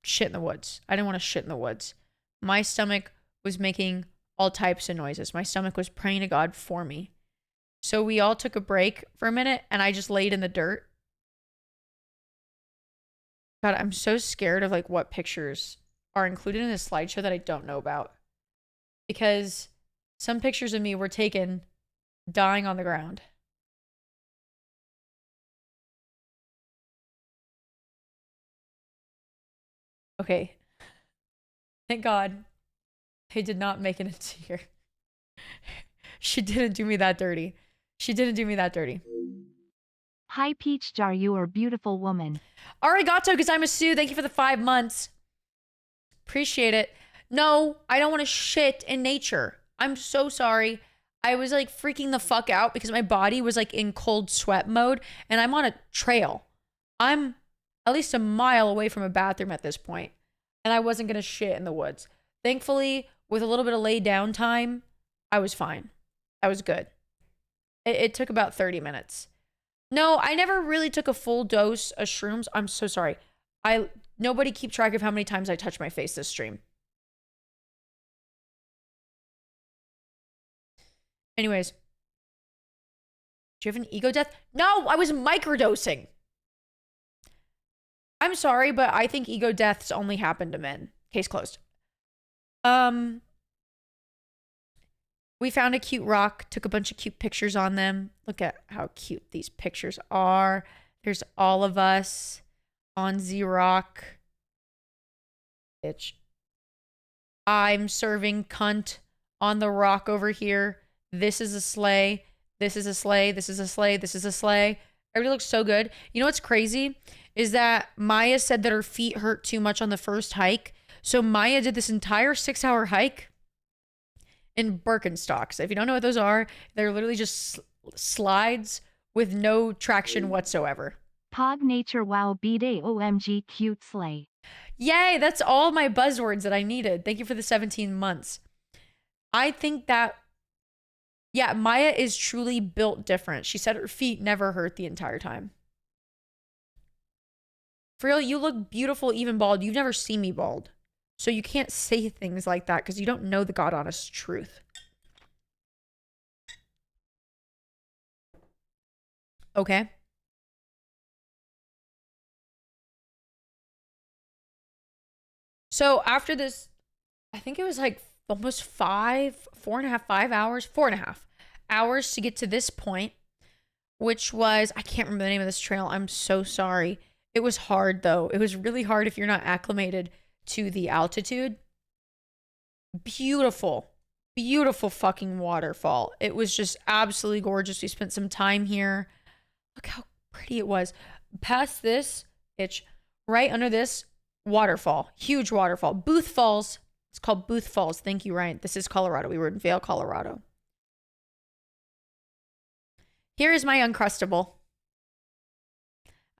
shit in the woods. I didn't want to shit in the woods. My stomach was making all types of noises. My stomach was praying to God for me. So we all took a break for a minute and I just laid in the dirt. God, I'm so scared of like what pictures are included in this slideshow that I don't know about. Because some pictures of me were taken dying on the ground. Okay. Thank God they did not make it into here. She didn't do me that dirty. She didn't do me that dirty. Hi PeachJar, you are a beautiful woman. Arigato gozaimasu. Thank you for the 5 months. Appreciate it. No, I don't want to shit in nature. I'm so sorry. I was like freaking the fuck out because my body was like in cold sweat mode and I'm on a trail. I'm at least a mile away from a bathroom at this point, and I wasn't going to shit in the woods. Thankfully, with a little bit of lay down time, I was fine. I was good. It took about 30 minutes. No, I never really took a full dose of shrooms. I'm so sorry. Nobody keep track of how many times I touched my face this stream. Anyways. Do you have an ego death? No, I was microdosing. I'm sorry, but I think ego deaths only happen to men. Case closed. We found a cute rock, took a bunch of cute pictures on them. Look at how cute these pictures are. There's all of us on Z Rock. Bitch. I'm serving cunt on the rock over here. This is a sleigh. This is a sleigh. This is a sleigh. This is a sleigh. Everybody looks so good. You know what's crazy? Is that Maya said that her feet hurt too much on the first hike. So Maya did this entire 6-hour hike in Birkenstocks. If you don't know what those are, they're literally just slides with no traction whatsoever. Pog nature wow b-day omg cute slay. Yay, that's all my buzzwords that I needed. Thank you for the 17 months. I think that, yeah, Maya is truly built different. She said her feet never hurt the entire time. For real, you look beautiful even bald. You've never seen me bald. So you can't say things like that because you don't know the God honest truth. Okay. So after this, I think it was like almost 4.5, 5 hours, 4.5 hours to get to this point, which was, I can't remember the name of this trail. I'm so sorry. It was hard though. It was really hard if you're not acclimated to the altitude. Beautiful, beautiful fucking waterfall. It was just absolutely gorgeous. We spent some time here. Look how pretty it was. Past this, itch, right under this waterfall, huge waterfall. Booth Falls. It's called Booth Falls. Thank you, Ryan. This is Colorado. We were in Vail, Colorado. Here is my Uncrustable.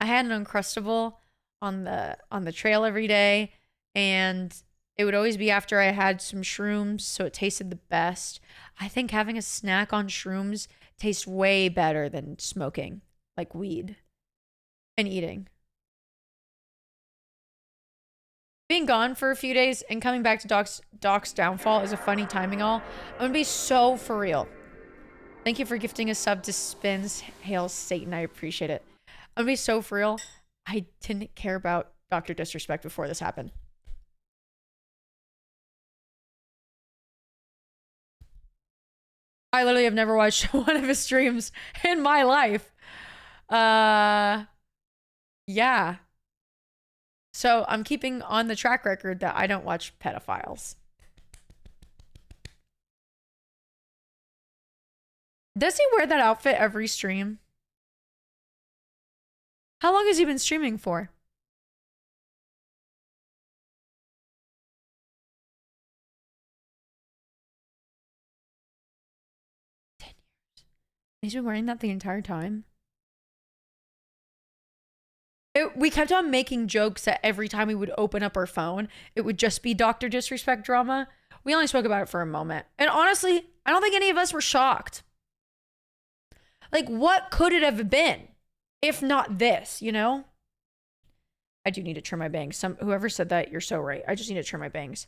I had an Uncrustable on the trail every day, and it would always be after I had some shrooms, so it tasted the best. I think having a snack on shrooms tastes way better than smoking, like weed, and eating. Being gone for a few days and coming back to Doc's downfall is a funny timing all. I'm gonna be so for real. Thank you for gifting a sub to Spins. Hail Satan, I appreciate it. I'm gonna be so for real. I didn't care about Dr. Disrespect before this happened. I literally have never watched one of his streams in my life. Yeah. So I'm keeping on the track record that I don't watch pedophiles. Does he wear that outfit every stream? How long has he been streaming for? 10 years. He's been wearing that the entire time? We kept on making jokes that every time we would open up our phone, it would just be Dr. Disrespect drama. We only spoke about it for a moment. And honestly, I don't think any of us were shocked. Like, what could it have been if not this, you know? I do need to trim my bangs. Whoever said that, you're so right. I just need to trim my bangs.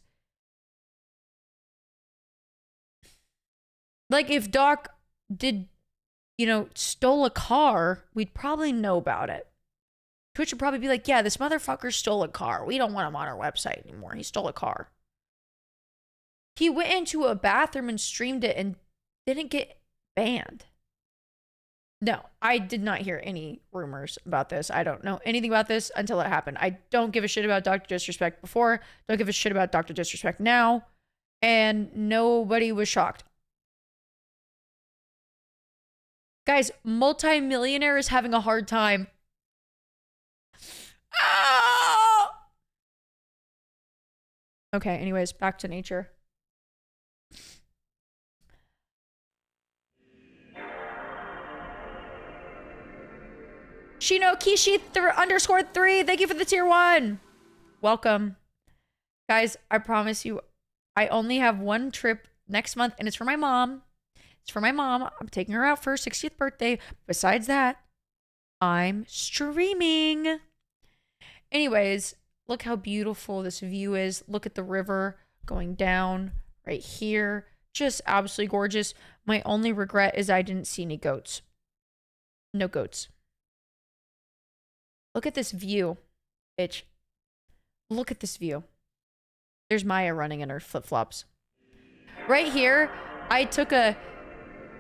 Like, if Doc did, you know, stole a car, we'd probably know about it. Twitch would probably be like, yeah, this motherfucker stole a car. We don't want him on our website anymore. He stole a car. He went into a bathroom and streamed it and didn't get banned. No, I did not hear any rumors about this. I don't know anything about this until it happened. I don't give a shit about Dr. Disrespect before. Don't give a shit about Dr. Disrespect now. And nobody was shocked. Guys, multi-millionaire is having a hard time. Ah! Okay, anyways, back to nature. Shino Kishi _3, thank you for the tier 1. Welcome. Guys, I promise you, I only have one trip next month, and it's for my mom. It's for my mom. I'm taking her out for her 60th birthday. Besides that, I'm streaming. Anyways, look how beautiful this view is. Look at the river going down right here. Just absolutely gorgeous. My only regret is I didn't see any goats. No goats. Look at this view, bitch. Look at this view. There's Maya running in her flip-flops. Right here, I took a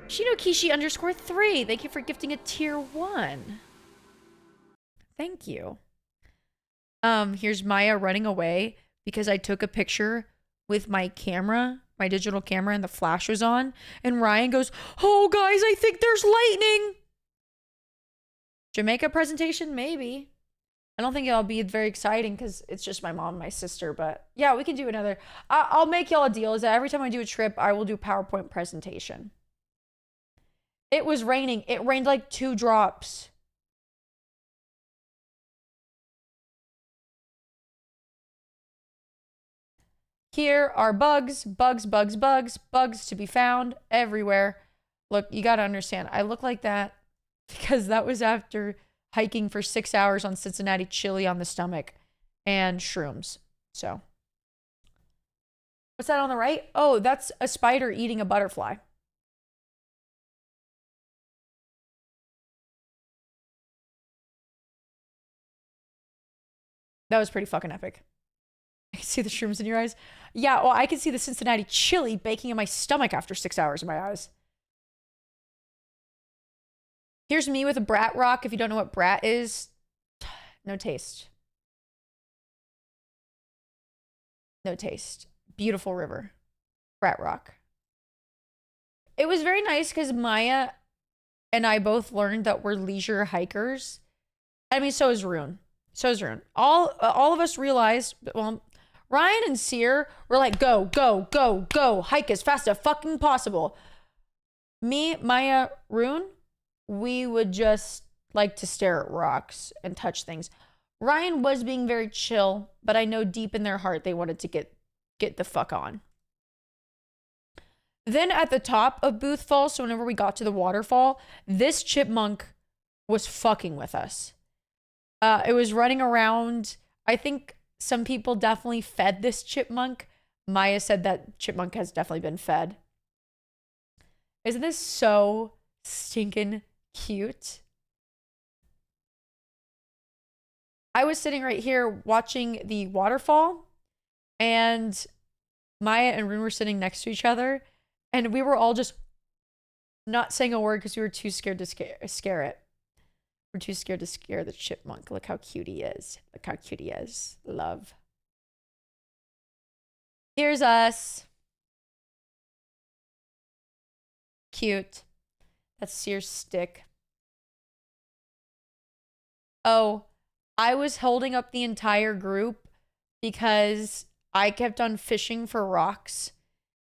Shinokishi _3. Thank you for gifting a tier 1. Thank you. Here's Maya running away because I took a picture with my camera, my digital camera, and the flash was on. And Ryan goes, "Oh, guys, I think there's lightning." Jamaica presentation? Maybe. I don't think it'll be very exciting because it's just my mom and my sister. But yeah, we can do another. I'll make y'all a deal is that every time I do a trip, I will do PowerPoint presentation. It was raining. It rained like 2 drops. Here are bugs, bugs, bugs, bugs, bugs to be found everywhere. Look, you got to understand, I look like that because that was after hiking for 6 hours on Cincinnati chili on the stomach and shrooms. So, what's that on the right? Oh, that's a spider eating a butterfly. That was pretty fucking epic. I can see the shrooms in your eyes. Yeah, well, I can see the Cincinnati chili baking in my stomach after 6 hours in my eyes. Here's me with a brat rock. If you don't know what brat is, no taste. No taste. Beautiful river. Brat rock. It was very nice because Maya and I both learned that we're leisure hikers. I mean, so is Rune. So is Rune. All of us realized, well, Ryan and Sear were like, go, go, go, go. Hike as fast as fucking possible. Me, Maya, Rune, we would just like to stare at rocks and touch things. Ryan was being very chill, but I know deep in their heart they wanted to get the fuck on. Then at the top of Booth Falls, so whenever we got to the waterfall, this chipmunk was fucking with us. It was running around. I think some people definitely fed this chipmunk. Maya said that chipmunk has definitely been fed. Isn't this so stinking cute? I was sitting right here watching the waterfall, and Maya and Rune were sitting next to each other, and we were all just not saying a word because we were too scared to scare it. We're too scared to scare the chipmunk. Look how cute he is. Look how cute he is. Love. Here's us. Cute. That's Sear's stick. Oh, I was holding up the entire group because I kept on fishing for rocks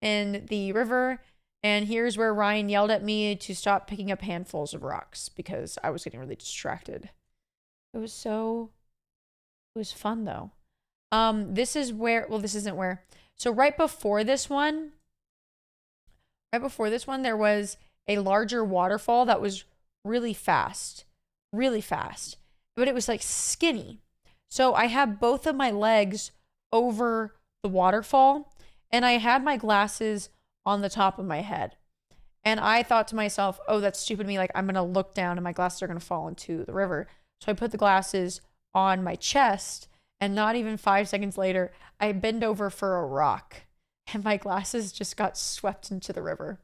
in the river. And here's where Ryan yelled at me to stop picking up handfuls of rocks because I was getting really distracted. It was fun though. This is where, well, this isn't where. So right before this one, there was a larger waterfall that was really fast, but it was like skinny. So I had both of my legs over the waterfall and I had my glasses on the top of my head. And I thought to myself, oh, that's stupid of me. Like, I'm going to look down and my glasses are going to fall into the river. So I put the glasses on my chest, and not even 5 seconds later, I bend over for a rock and my glasses just got swept into the river.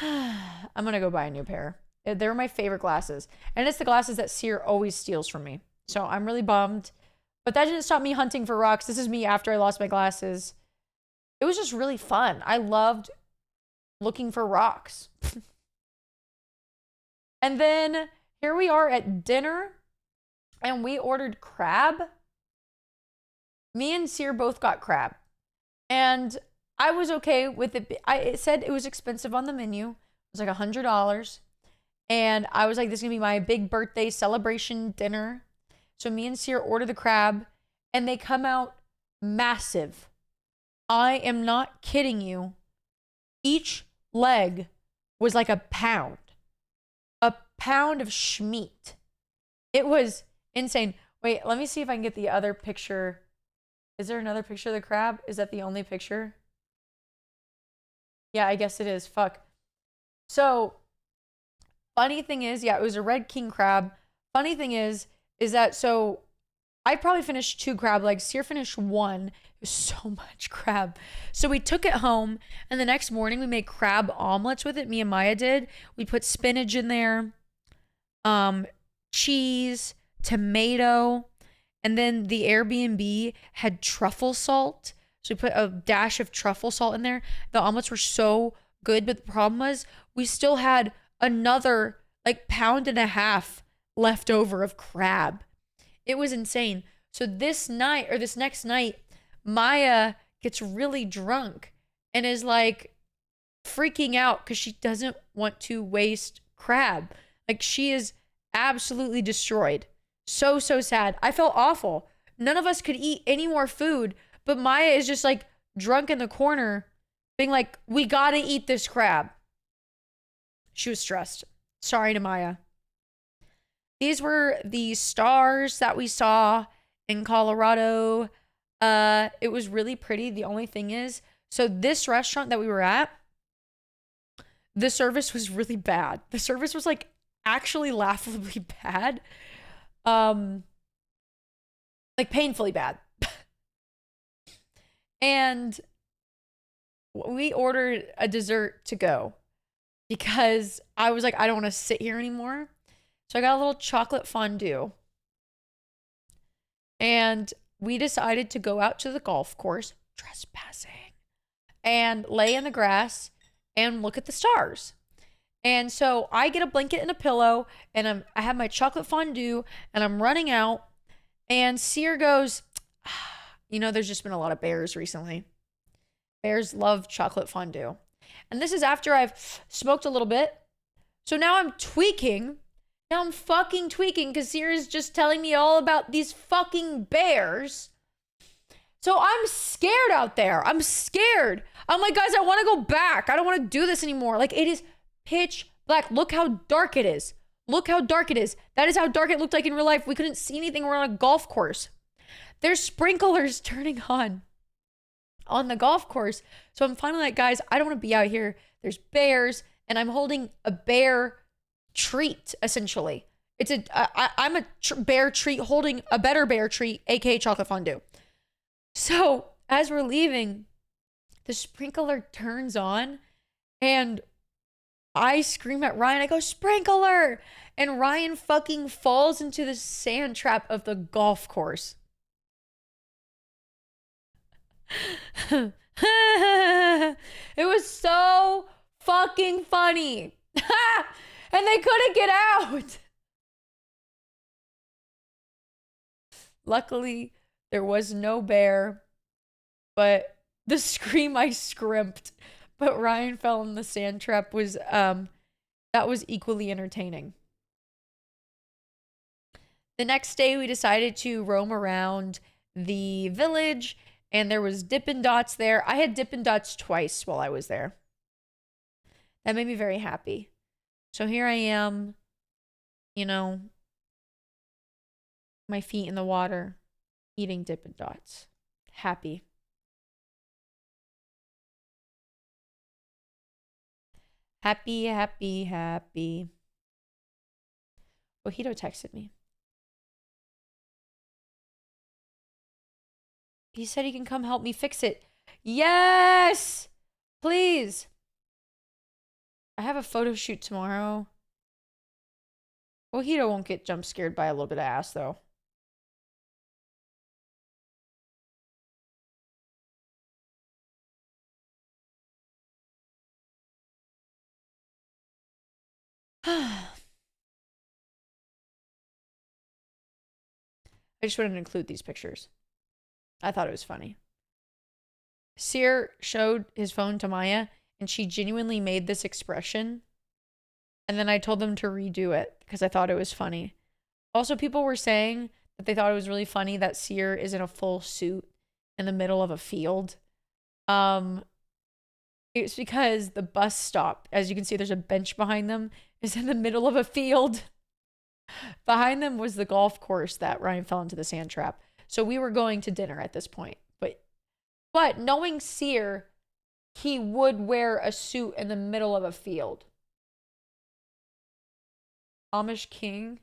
I'm going to go buy a new pair. They're my favorite glasses. And it's the glasses that Sear always steals from me. So I'm really bummed. But that didn't stop me hunting for rocks. This is me after I lost my glasses. It was just really fun. I loved looking for rocks. And then here we are at dinner. And we ordered crab. Me and Sear both got crab. And I was okay with it. It said it was expensive on the menu. It was like $100. And I was like, this is going to be my big birthday celebration dinner. So me and Sear order the crab, and they come out massive. I am not kidding you. Each leg was like a pound of schmeat. It was insane. Wait, let me see if I can get the other picture. Is there another picture of the crab? Is that the only picture? Yeah, I guess it is. Fuck. So, funny thing is, yeah, it was a red king crab. Funny thing is that, so I probably finished 2 crab legs. Sear finished 1. It was so much crab. So we took it home, and the next morning we made crab omelets with it. Me and Maya did. We put spinach in there, cheese, tomato, and then the Airbnb had truffle salt. So we put a dash of truffle salt in there. The omelets were so good, but the problem was we still had another like pound and a half left over of crab. It was insane. So this next night, Maya gets really drunk and is like freaking out because she doesn't want to waste crab. Like, she is absolutely destroyed. So sad. I felt awful. none of us could eat any more food, but Maya is just like drunk in the corner being like, we gotta eat this crab. She was stressed. Sorry to Maya. These were the stars that we saw in Colorado. It was really pretty. The only thing is, so this restaurant that we were at, the service was really bad. The service was like actually laughably bad. Like painfully bad. And we ordered a dessert to go because I was like, I don't want to sit here anymore. So I got a little chocolate fondue. And we decided to go out to the golf course, trespassing, and lay in the grass and look at the stars. And so I get a blanket and a pillow, and I have my chocolate fondue, and I'm running out. And Sear goes, there's just been a lot of bears recently. Bears love chocolate fondue. And this is after I've smoked a little bit. So now I'm tweaking. Now I'm fucking tweaking because Sear is just telling me all about these fucking bears. So I'm scared out there. I'm scared. I'm like, guys, I want to go back. I don't want to do this anymore. Like, it is pitch black. Look how dark it is. Look how dark it is. That is how dark it looked like in real life. We couldn't see anything. We're on a golf course. There's sprinklers turning on the golf course. So I'm finally like, guys, I don't want to be out here. There's bears, and I'm holding a bear treat, essentially. I'm a bear treat holding a better bear treat, aka chocolate fondue. So as we're leaving, the sprinkler turns on, and I scream at Ryan. I go, sprinkler! And Ryan fucking falls into the sand trap of the golf course. It was so fucking funny. And they couldn't get out. Luckily, there was no bear, but the scream I scrimped, but Ryan fell in the sand trap was that was equally entertaining. The next day we decided to roam around the village, and there was Dippin' Dots there. I had Dippin' Dots twice while I was there. That made me very happy. So here I am, my feet in the water, eating Dippin' Dots. Happy. Happy, happy, happy. Ojito texted me. He said he can come help me fix it. Yes! Please. I have a photo shoot tomorrow. Ojito won't get jump scared by a little bit of ass, though. I just wanted to include these pictures. I thought it was funny. Sear showed his phone to Maya, and she genuinely made this expression. And then I told them to redo it because I thought it was funny. Also, people were saying that they thought it was really funny that Sear is in a full suit in the middle of a field. It's because the bus stop, as you can see, there's a bench behind them, is in the middle of a field. Behind them was the golf course that Ryan fell into the sand trap. So we were going to dinner at this point. But knowing Sear, he would wear a suit in the middle of a field. Amish King.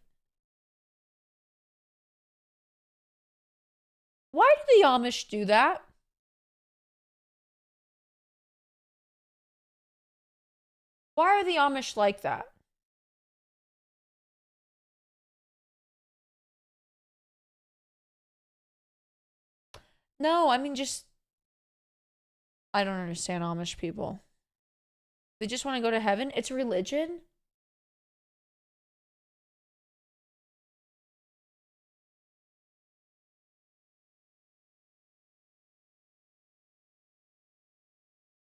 Why do the Amish do that? Why are the Amish like that? No, I mean, I don't understand Amish people. They just want to go to heaven. It's a religion.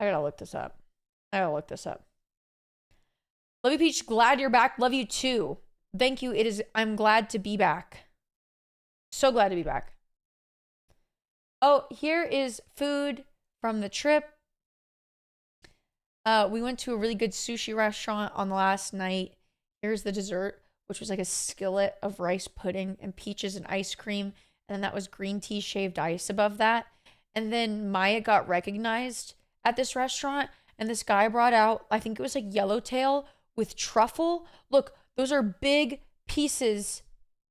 I gotta look this up. Love you, Peach. Glad you're back. Love you too. Thank you. I'm glad to be back. So glad to be back. Oh, here is food from the trip. We went to a really good sushi restaurant on the last night. Here's the dessert, which was like a skillet of rice pudding and peaches and ice cream. And then that was green tea shaved ice above that. And then Maya got recognized at this restaurant. And this guy brought out, I think it was like yellowtail with truffle. Look, those are big pieces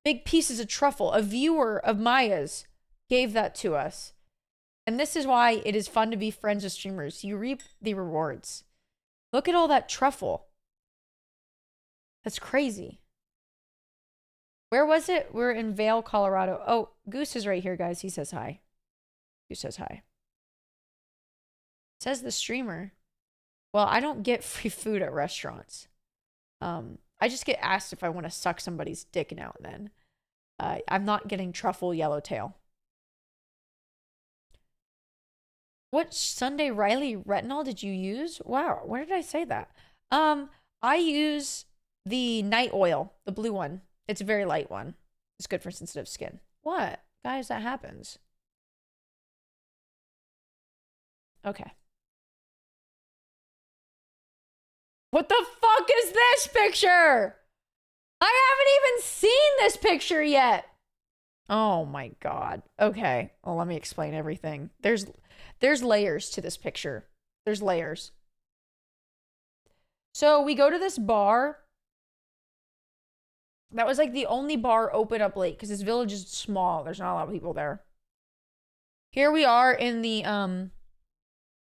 of truffle. A viewer of Maya's gave that to us. And this is why it is fun to be friends with streamers. You reap the rewards. Look at all that truffle. That's crazy. Where was it? We're in Vail, Colorado. Oh, Goose is right here, guys. He says hi. Goose says hi. Says the streamer. Well, I don't get free food at restaurants. I just get asked if I want to suck somebody's dick now and then. I'm not getting truffle yellowtail. What Sunday Riley retinol did you use? Wow, where did I say that? I use the night oil, the blue one. It's a very light one. It's good for sensitive skin. What? Guys, that happens. Okay. What the fuck is this picture? I haven't even seen this picture yet. Oh my God. Okay. Well, let me explain everything. There's layers to this picture. There's layers. So we go to this bar. That was like the only bar open up late because this village is small. There's not a lot of people there. Here we are in the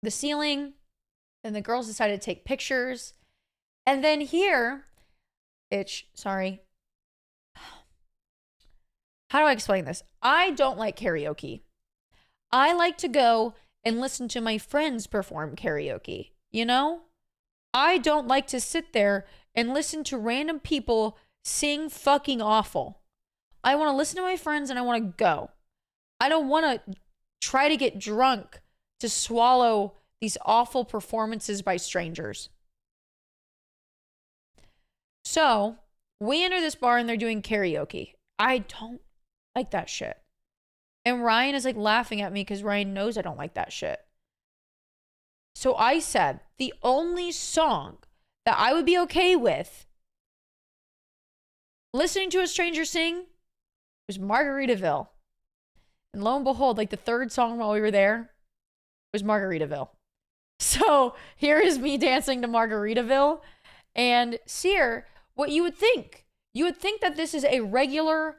ceiling, and the girls decided to take pictures. And then here, sorry. How do I explain this? I don't like karaoke. I like to go and listen to my friends perform karaoke, you know? I don't like to sit there and listen to random people sing fucking awful. I want to listen to my friends and I want to go. I don't want to try to get drunk to swallow these awful performances by strangers. So we enter this bar and they're doing karaoke. I don't like that shit. And Ryan is like laughing at me because Ryan knows I don't like that shit. So I said the only song that I would be okay with listening to a stranger sing was Margaritaville. And lo and behold, like the third song while we were there was Margaritaville. So here is me dancing to Margaritaville. And Seer, what you would think that this is a regular,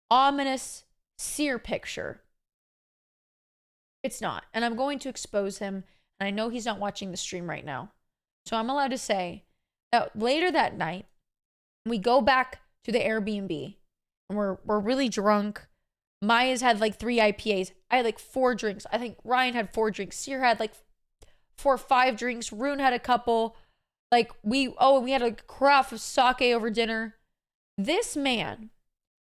ominous Seer picture. It's not. And I'm going to expose him. And I know he's not watching the stream right now. So I'm allowed to say that later that night, we go back to the Airbnb and we're really drunk. Maya's had like 3 IPAs. I had like 4 drinks. I think Ryan had 4 drinks. Seer had like 4 or 5 drinks. Rune had a couple. Like we had a carafe of sake over dinner. This man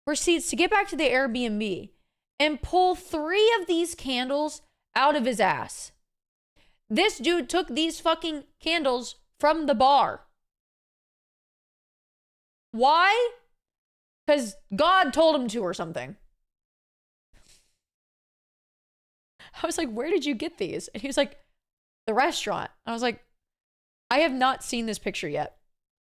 proceeds to get back to the Airbnb and pull 3 of these candles out of his ass. This dude took these fucking candles from the bar. Why? Because God told him to or something. I was like, where did you get these? And he was like, the restaurant. I was like, I have not seen this picture yet.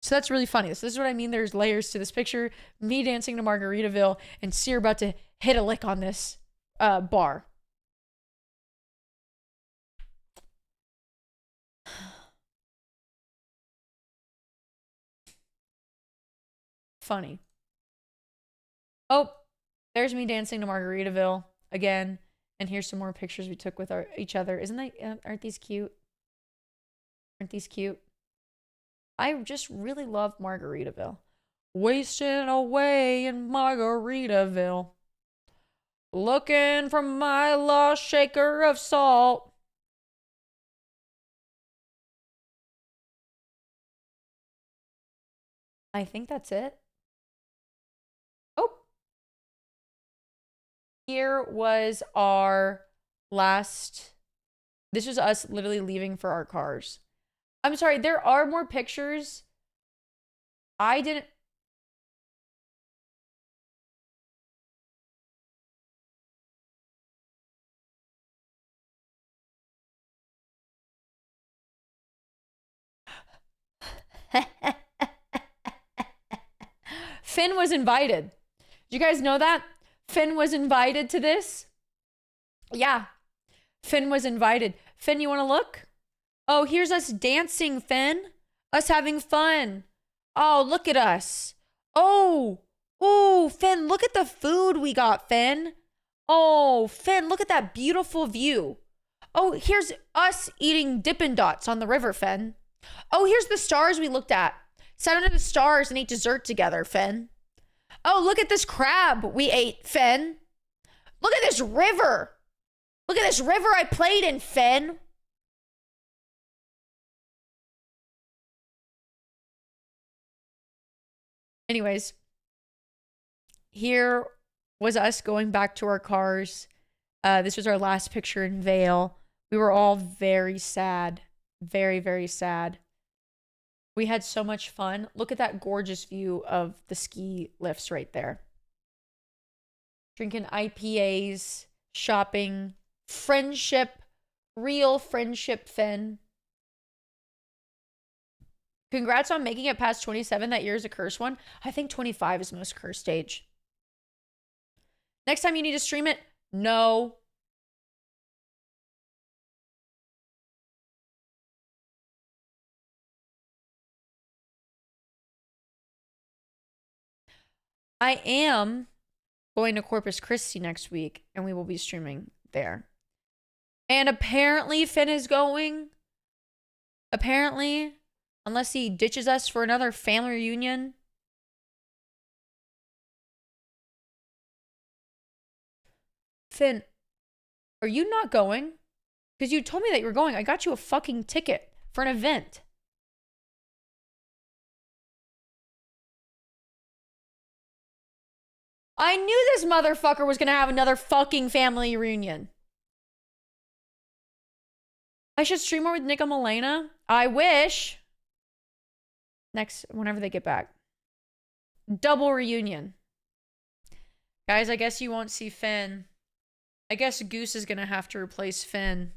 So that's really funny. So this is what I mean. There's layers to this picture. Me dancing to Margaritaville and Seer about to hit a lick on this bar. Funny. Oh, there's me dancing to Margaritaville again. And here's some more pictures we took with each other. Aren't these cute? Aren't these cute? I just really love Margaritaville. Wasting away in Margaritaville. Looking for my lost shaker of salt. I think that's it. Oh. Here was our last. This was us literally leaving for our cars. I'm sorry, there are more pictures. I didn't. Finn was invited. Did you guys know that? Finn was invited to this? Yeah. Finn was invited. Finn, you want to look? Oh, here's us dancing, Finn. Us having fun. Oh, look at us. Oh, Finn, look at the food we got, Finn. Oh, Finn, look at that beautiful view. Oh, here's us eating Dippin' Dots on the river, Finn. Oh, here's the stars we looked at. Sat under the stars and ate dessert together, Finn. Oh, look at this crab we ate, Finn. Look at this river. Look at this river I played in, Finn. Anyways, here was us going back to our cars. This was our last picture in Vale. We were all very sad. Very, very sad. We had so much fun. Look at that gorgeous view of the ski lifts right there. Drinking IPAs, shopping, friendship, real friendship, Finn. Congrats on making it past 27. That year is a curse one. I think 25 is the most cursed age. Next time you need to stream it, no. I am going to Corpus Christi next week, and we will be streaming there. And apparently Finn is going. Apparently, unless he ditches us for another family reunion. Finn, are you not going? Because you told me that you were going. I got you a fucking ticket for an event. I knew this motherfucker was going to have another fucking family reunion. I should stream more with Nick and Milena. I wish. Next, whenever they get back. Double reunion. Guys, I guess you won't see Finn. I guess Goose is going to have to replace Finn.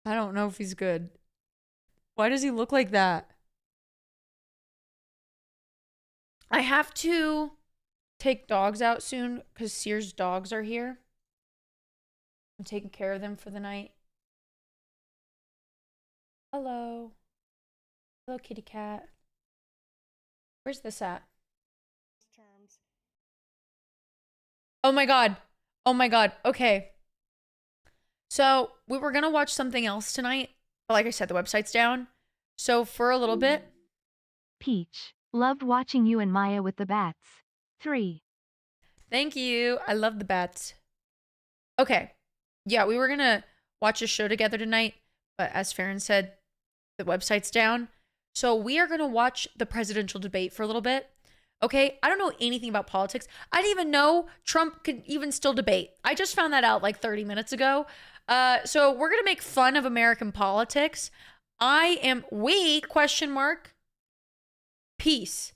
I don't know if he's good. Why does he look like that? I have to take dogs out soon because Sears' dogs are here. I'm taking care of them for the night. Hello. Hello, kitty cat. Where's this at? Oh my God. Oh my God. Okay. So we were going to watch something else tonight. But like I said, the website's down. So for a little bit. Peach, loved watching you and Maya with the bats. 3. Thank you. I love the bats. Okay. Yeah, we were going to watch a show together tonight. But as Farron said, the website's down. So we are going to watch the presidential debate for a little bit. Okay, I don't know anything about politics. I didn't even know Trump could even still debate. I just found that out like 30 minutes ago. So we're going to make fun of American politics. Question mark, peace.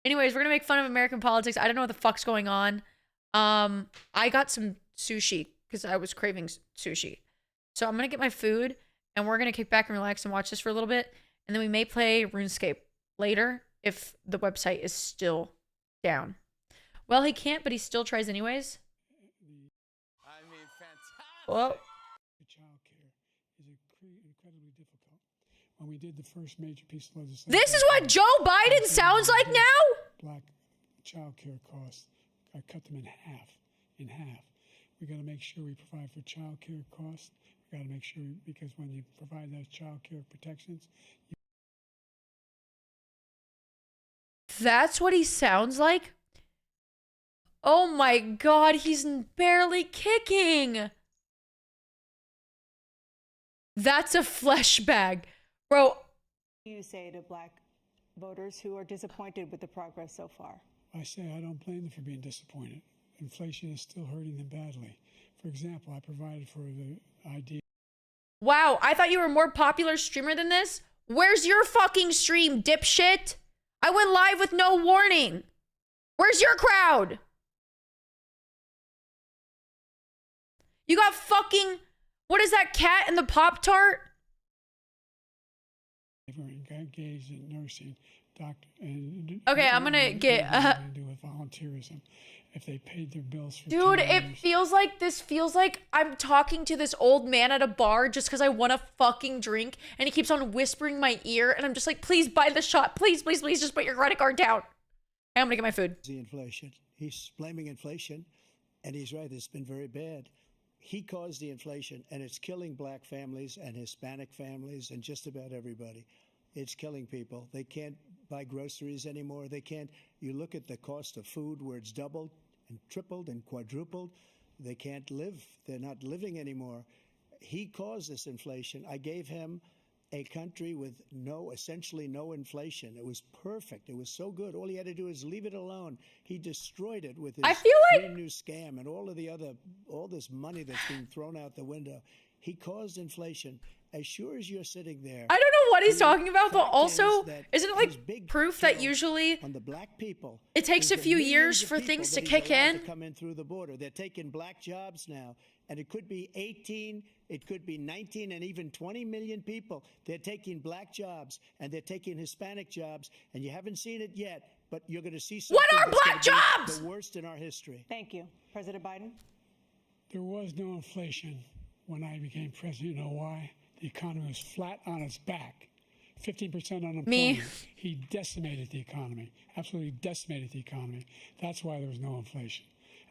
Anyways, we're going to make fun of American politics. I don't know what the fuck's going on. I got some sushi because I was craving sushi. So I'm going to get my food and we're going to kick back and relax and watch this for a little bit. And then we may play RuneScape later if the website is still down. Well, he can't, but he still tries anyways. I mean, fantastic. Well, Childcare is incredibly difficult. When we did the first major piece of legislation, this is what Joe Biden sounds like now? Black childcare costs, I cut them in half. In half. We got to make sure we provide for childcare costs. We got to make sure, because when you provide those childcare protections, That's what he sounds like? Oh my God, he's barely kicking. That's a flesh bag. Bro, You say to Black voters who are disappointed with the progress so far? I say I don't blame them for being disappointed. Inflation is still hurting them badly. For example, I provided for the idea Wow, I thought you were a more popular streamer than this. Where's your fucking stream, dipshit? I went live with no warning. Where's your crowd? You got fucking, what is that cat in the Pop-Tart? They were engaged in nursing, doctor, and Okay, I'm gonna get to do with volunteerism. If they paid their bills for dude, 2 it years, feels like I'm talking to this old man at a bar just because I want a fucking drink, and he keeps on whispering in my ear, and I'm just like, please buy the shot, please, please, please, just put your credit card down. Hey, I'm gonna get my food. The inflation. He's blaming inflation, and he's right. It's been very bad. He caused the inflation, and it's killing black families and Hispanic families and just about everybody. It's killing people. They can't buy groceries anymore. They can't. You look at the cost of food where it's doubled and tripled and quadrupled. They can't live. They're not living anymore. He caused this inflation. I gave him a country with essentially no inflation. It was perfect. It was so good. All he had to do is leave it alone. He destroyed it with his I feel like green new scam and all this money that's being thrown out the window. He caused inflation. As sure as you're sitting there, I don't know what he's talking about, but fact also, is that isn't it his like big proof that kill usually on the black people, it takes is a the few millions years of for people things to that he's kick allowed in? to come in through the border. They're taking black jobs now, and it could be 18, it could be 19, and even 20 million people. They're taking black jobs, and they're taking Hispanic jobs, and you haven't seen it yet, but you're going to see something What are that's black gonna be jobs? the worst in our history. Thank you. President Biden? there was no inflation when I became president. You know why? The economy was flat on its back. 15% unemployment. Me. He decimated the economy, absolutely decimated the economy. That's why there was no inflation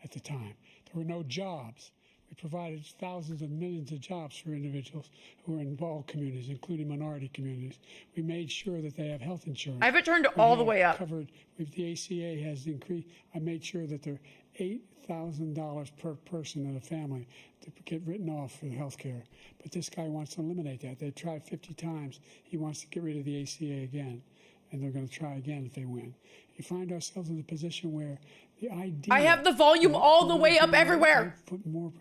at the time. There were no jobs. We provided thousands of millions of jobs for individuals who are in all communities, including minority communities. We made sure that they have health insurance. I have it turned We all the have way up. Covered, the ACA has increased. I made sure that they're $8,000 per person in a family to get written off for health care. But this guy wants to eliminate that. They tried 50 times. He wants to get rid of the ACA again, and they're going to try again if they win. You find ourselves in a position where the idea... I have the volume all the way up everywhere. We put more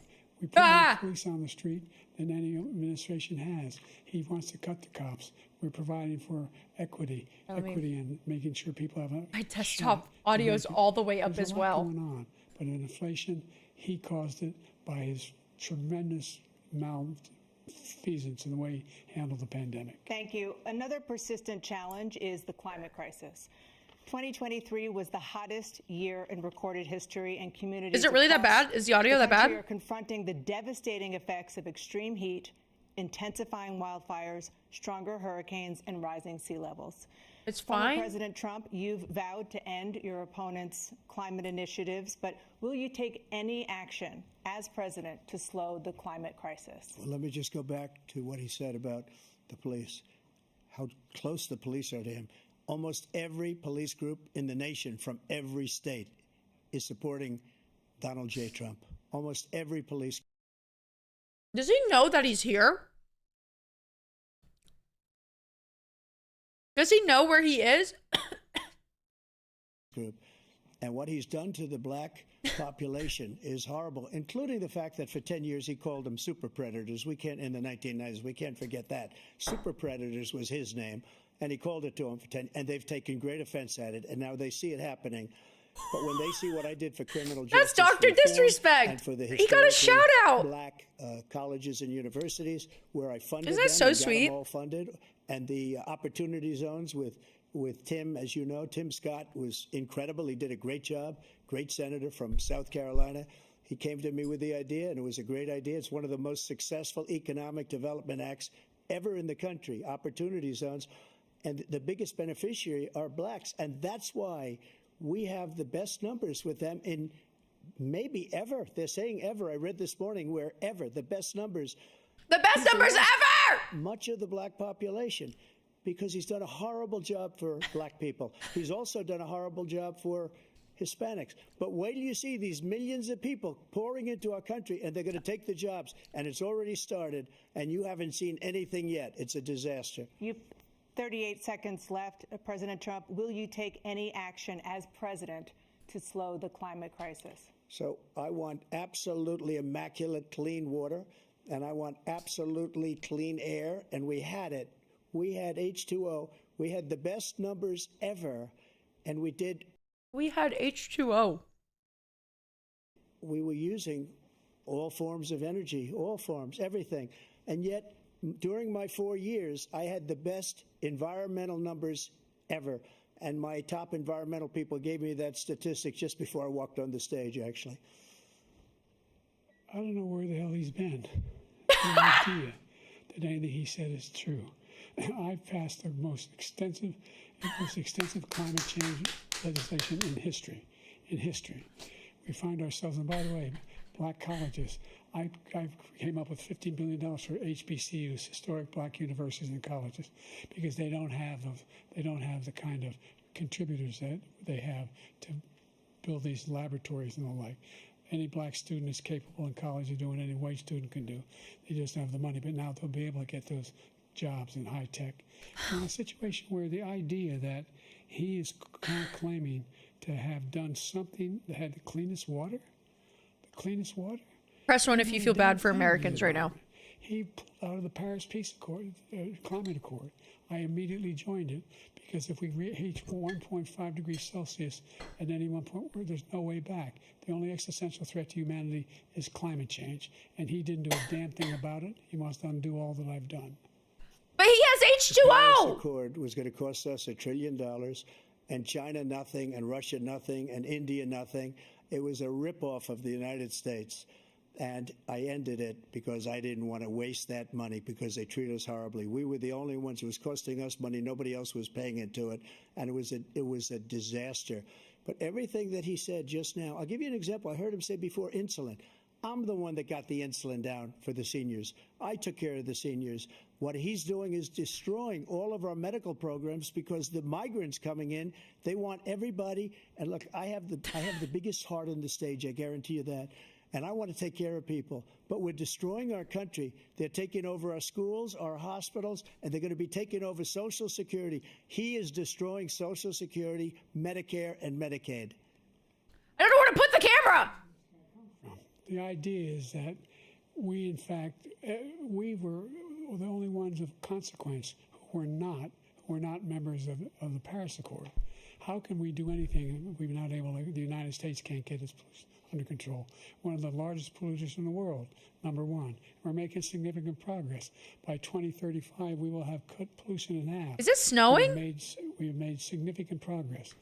police on the street than any administration has. He wants to cut the cops. We're providing for equity and making sure people have a My desktop audio is all the way up There's as a lot well. going on, but in inflation, he caused it by his tremendous malfeasance in the way he handled the pandemic. Thank you. Another persistent challenge is the climate crisis. 2023 was the hottest year in recorded history, and communities Is it really that across bad? Is the audio that country bad? are confronting the devastating effects of extreme heat, intensifying wildfires, stronger hurricanes, and rising sea levels. It's Former fine. President Trump, you've vowed to end your opponent's climate initiatives, but will you take any action as president to slow the climate crisis? Well, let me just go back to what he said about the police, how close the police are to him. Almost every police group in the nation from every state is supporting Donald J. Trump. Almost every police Does he know that he's here? Does he know where he is? group. And what he's done to the black population is horrible, including the fact that for 10 years he called them super predators. We can't, in the 1990s, we can't forget that. Super predators was his name, and he called it to them for 10, and they've taken great offense at it, and now they see it happening. But when they see what I did for criminal justice, That's Dr. reform Disrespect. and for the He got a historically shout out. black colleges and universities, where I funded Isn't that them so and got sweet? them all funded, and the opportunity zones with Tim, as you know, Tim Scott was incredible. He did a great job, great senator from South Carolina. He came to me with the idea, and it was a great idea. It's one of the most successful economic development acts ever in the country, opportunity zones. And the biggest beneficiary are blacks. And that's why we have the best numbers with them in maybe ever. They're saying ever. I read this morning where ever, the best numbers. The best numbers ever! Much of the black population, because he's done a horrible job for black people. He's also done a horrible job for Hispanics. But wait till you see these millions of people pouring into our country, and they're going to take the jobs. And it's already started, and you haven't seen anything yet. It's a disaster. You've 38 seconds left. President Trump, will you take any action as president to slow the climate crisis? So I want absolutely immaculate clean water. and I want absolutely clean air, and we had it. We had H2O. We had the best numbers ever, and we had H2O. We were using all forms of energy, all forms, everything. And yet, during my 4 years, I had the best environmental numbers ever. And my top environmental people gave me that statistic just before I walked on the stage, actually. I don't know where the hell he's been. No idea that anything he said is true. I've passed the most extensive climate change legislation in history. We find ourselves, and by the way, black colleges. I came up with $15 billion for HBCUs, historic black universities and colleges, because they don't have the kind of contributors that they have to build these laboratories and the like. Any black student is capable in college of doing any white student can do. They just don't have the money, but now they'll be able to get those jobs in high tech. In a situation where the idea that he is claiming to have done something that had the cleanest water. Press one if you feel bad for Americans right now. He pulled out of the Paris Peace Accord, Climate Accord. I immediately joined it because if we reach 1.5 degrees Celsius at any one point, there's no way back. The only existential threat to humanity is climate change, and he didn't do a damn thing about it. He wants to undo all that I've done. But he has The Paris H2O. Accord was going to cost us $1 trillion, and China nothing, and Russia nothing, and India nothing. It was a ripoff of the United States. And I ended it because I didn't want to waste that money because they treat us horribly. We were the only ones. It was costing us money. Nobody else was paying into it. And it was a disaster. But everything that he said just now, I'll give you an example. I heard him say before insulin. I'm the one that got the insulin down for the seniors. I took care of the seniors. What he's doing is destroying all of our medical programs because the migrants coming in, they want everybody. And look, I have the biggest heart on the stage. I guarantee you that. And I want to take care of people. But we're destroying our country. They're taking over our schools, our hospitals, and they're going to be taking over Social Security. He is destroying Social Security, Medicare, and Medicaid. I don't know where to put the camera. The idea is that we, in fact, we were the only ones of consequence who were not members of the Paris Accord. How can we do anything if we're not able to, the United States can't get its pollution under control? One of the largest polluters in the world, number one. We're making significant progress. By 2035, we will have cut pollution in half. Is it snowing? We have made significant progress,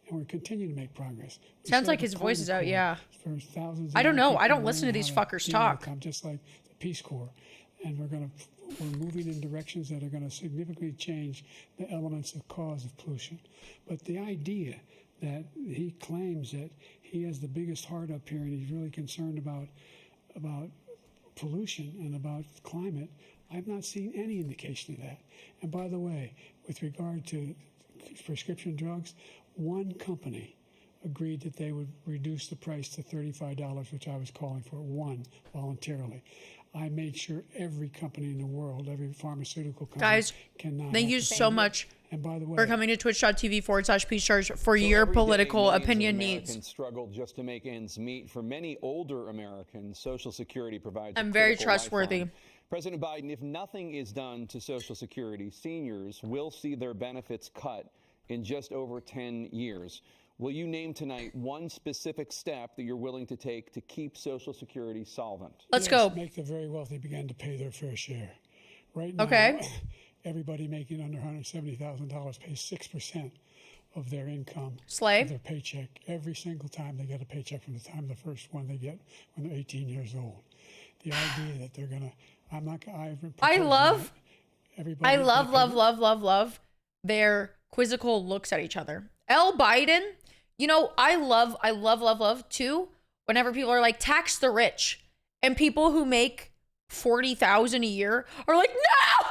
and we're continuing to make progress. Sounds like his voice is out, yeah. For thousands I don't know. people I don't listen to learn these how fuckers deal with talk. them, just like the Peace Corps. And we're moving in directions that are going to significantly change the elements of cause of pollution. But the idea that he claims that he has the biggest heart up here and he's really concerned about pollution and about climate, I've not seen any indication of that. And by the way, with regard to prescription drugs, one company agreed that they would reduce the price to $35, which I was calling for, one, voluntarily. I made sure every company in the world, every pharmaceutical company, Guys, cannot. thank you so much And by the way, for coming to twitch.tv/PeachJars for your political opinion needs. Struggle just to make ends meet. For many older Americans, Social Security provides. I'm very trustworthy. Lifeline. President Biden, if nothing is done to Social Security, seniors will see their benefits cut in just over 10 years. Will you name tonight one specific step that you're willing to take to keep Social Security solvent? Let's go. Make the very wealthy begin to pay their fair share. Right now, Okay. Everybody making under $170,000 pays 6% of their income, Slay. of their paycheck, every single time they get a paycheck from the time the first one they get when they're 18 years old. The idea that they're gonna, I love their quizzical looks at each other. L. Biden, you know, I love too, whenever people are like, tax the rich. And people who make $40,000 a year are like, no!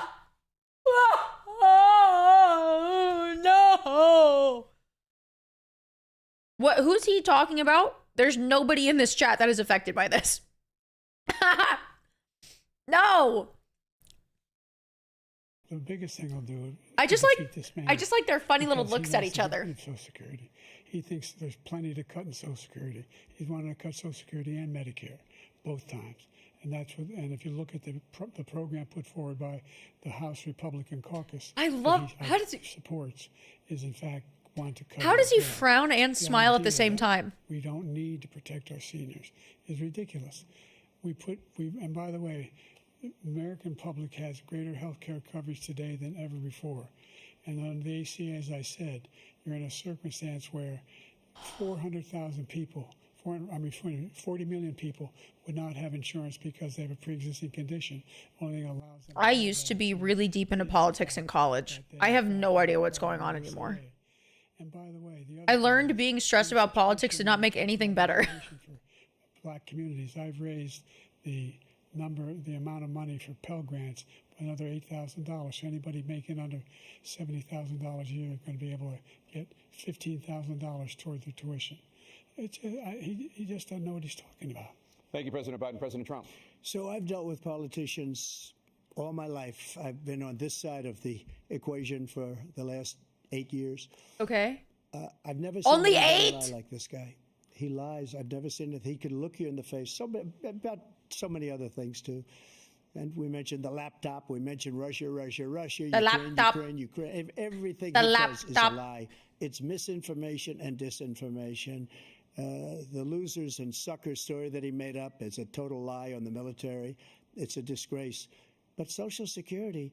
Oh, no! Who's he talking about? There's nobody in this chat that is affected by this. No! The biggest thing I'll do. I just like their funny little looks at each other. Social Security. He thinks there's plenty to cut in Social Security. He's wanted to cut Social Security and Medicare both times. And if you look at the program put forward by the House Republican caucus, how does he supports is in fact want to cut. How does he down. frown and smile at the same time? We don't need to protect our seniors. It's ridiculous. And by the way, the American public has greater health care coverage today than ever before. And on the ACA, as I said, you're in a circumstance where 400,000 people, 40 million people would not have insurance because they have a pre-existing condition. Only thing allows them. I used to be really deep into politics in college. I have no idea what's going on anymore. And by the way, I learned being stressed about politics did not make anything better. For Black communities, I've raised the amount of money for Pell Grants by another $8,000. So anybody making under $70,000 a year is going to be able to get $15,000 toward their tuition. He just doesn't know what he's talking about. Thank you, President Biden. President Trump. So I've dealt with politicians all my life. I've been on this side of the equation for the last 8 years. Okay. I've never seen Only anybody 8? lie like this guy. He lies. I've never seen it. He could look you in the face. About so many other things too. And we mentioned the laptop. We mentioned Russia. The laptop. Ukraine. Everything The he does is a laptop. lie. It's misinformation and disinformation. The losers and suckers story that he made up is a total lie on the military. It's a disgrace. But Social Security,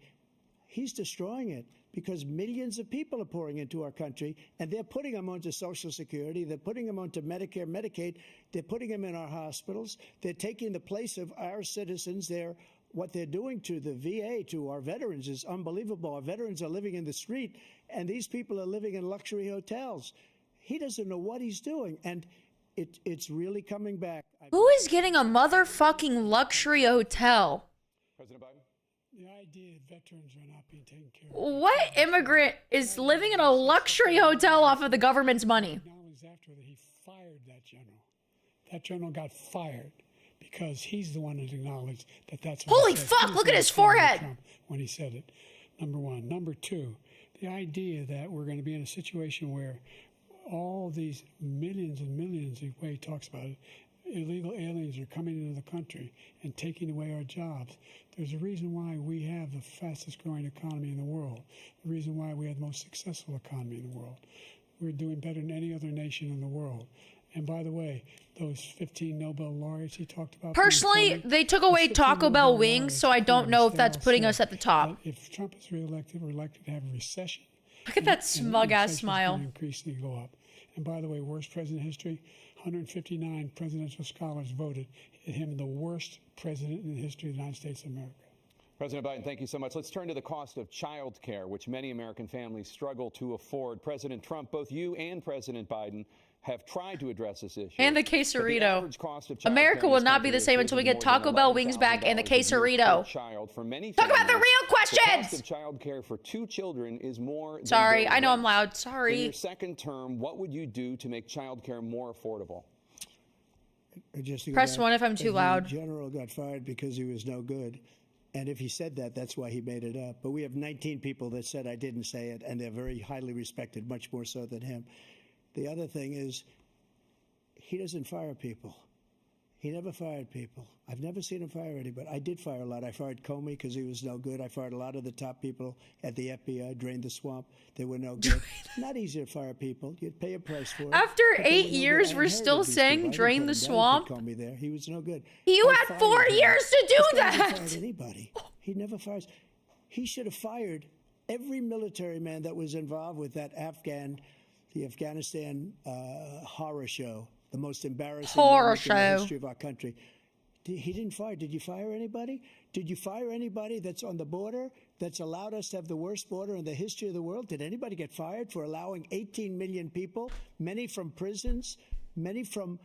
he's destroying it because millions of people are pouring into our country, and they're putting them onto Social Security. They're putting them onto Medicare, Medicaid. They're putting them in our hospitals. They're taking the place of our citizens. What they're doing to the VA, to our veterans, is unbelievable. Our veterans are living in the street, and these people are living in luxury hotels. He doesn't know what he's doing, and it's really coming back. Who is getting a motherfucking luxury hotel? President Biden. The idea that veterans are not being taken care of. What immigrant is living in a luxury hotel off of the government's money? Acknowledged after that he fired that general. That general got fired because he's the one that acknowledged that that's what Holy he said. fuck, He look was at his not Donald forehead. Trump when he said it. Number one. Number two, the idea that we're going to be in a situation where all these millions and millions, the way he talks about it, illegal aliens are coming into the country and taking away our jobs. There's a reason why we have the fastest growing economy in the world. The reason why we have the most successful economy in the world. We're doing better than any other nation in the world. And by the way, those 15 Nobel laureates he talked about. Personally, they took away Taco Bell wings, so I don't know if that's putting us at the top. If Trump is reelected, we're likely to have a recession. Look at that smug ass Inflation's smile. going to increasingly go up. And by the way, worst president in history, 159 presidential scholars voted him the worst president in the history of the United States of America. President Biden, thank you so much. Let's turn to the cost of child care, which many American families struggle to afford. President Trump, both you and President Biden have tried to address this issue. And the quesarito. America will not be the same until we get Taco Bell wings back and the quesarito. Talk about the real questions! The cost of child care for 2 children is more than Sorry, double. I know I'm loud. In Sorry. your second term, what would you do to make child care more affordable? Press 1 if I'm too loud. The general got fired because he was no good. And if he said that, that's why he made it up. But we have 19 people that said I didn't say it, and they're very highly respected, much more so than him. The other thing is, he doesn't fire people. He never fired people. I've never seen him fire anybody. I did fire a lot. I fired Comey because he was no good. I fired a lot of the top people at the FBI, drained the swamp. They were no good. Not easy to fire people. You'd pay a price for it. After But they 8 were no years, good. I we're inherited still these saying people. I didn't drain put the him down. swamp? Put Comey there. He was no good. You I had fired 4 him. years to do This guy never that. fired anybody. He never fires. He should have fired every military man that was involved with that the Afghanistan horror show, the most embarrassing Horror moment in the show. history of our country. He didn't fire. Did you fire anybody? Did you fire anybody that's on the border that's allowed us to have the worst border in the history of the world? Did anybody get fired for allowing 18 million people, many from prisons, many from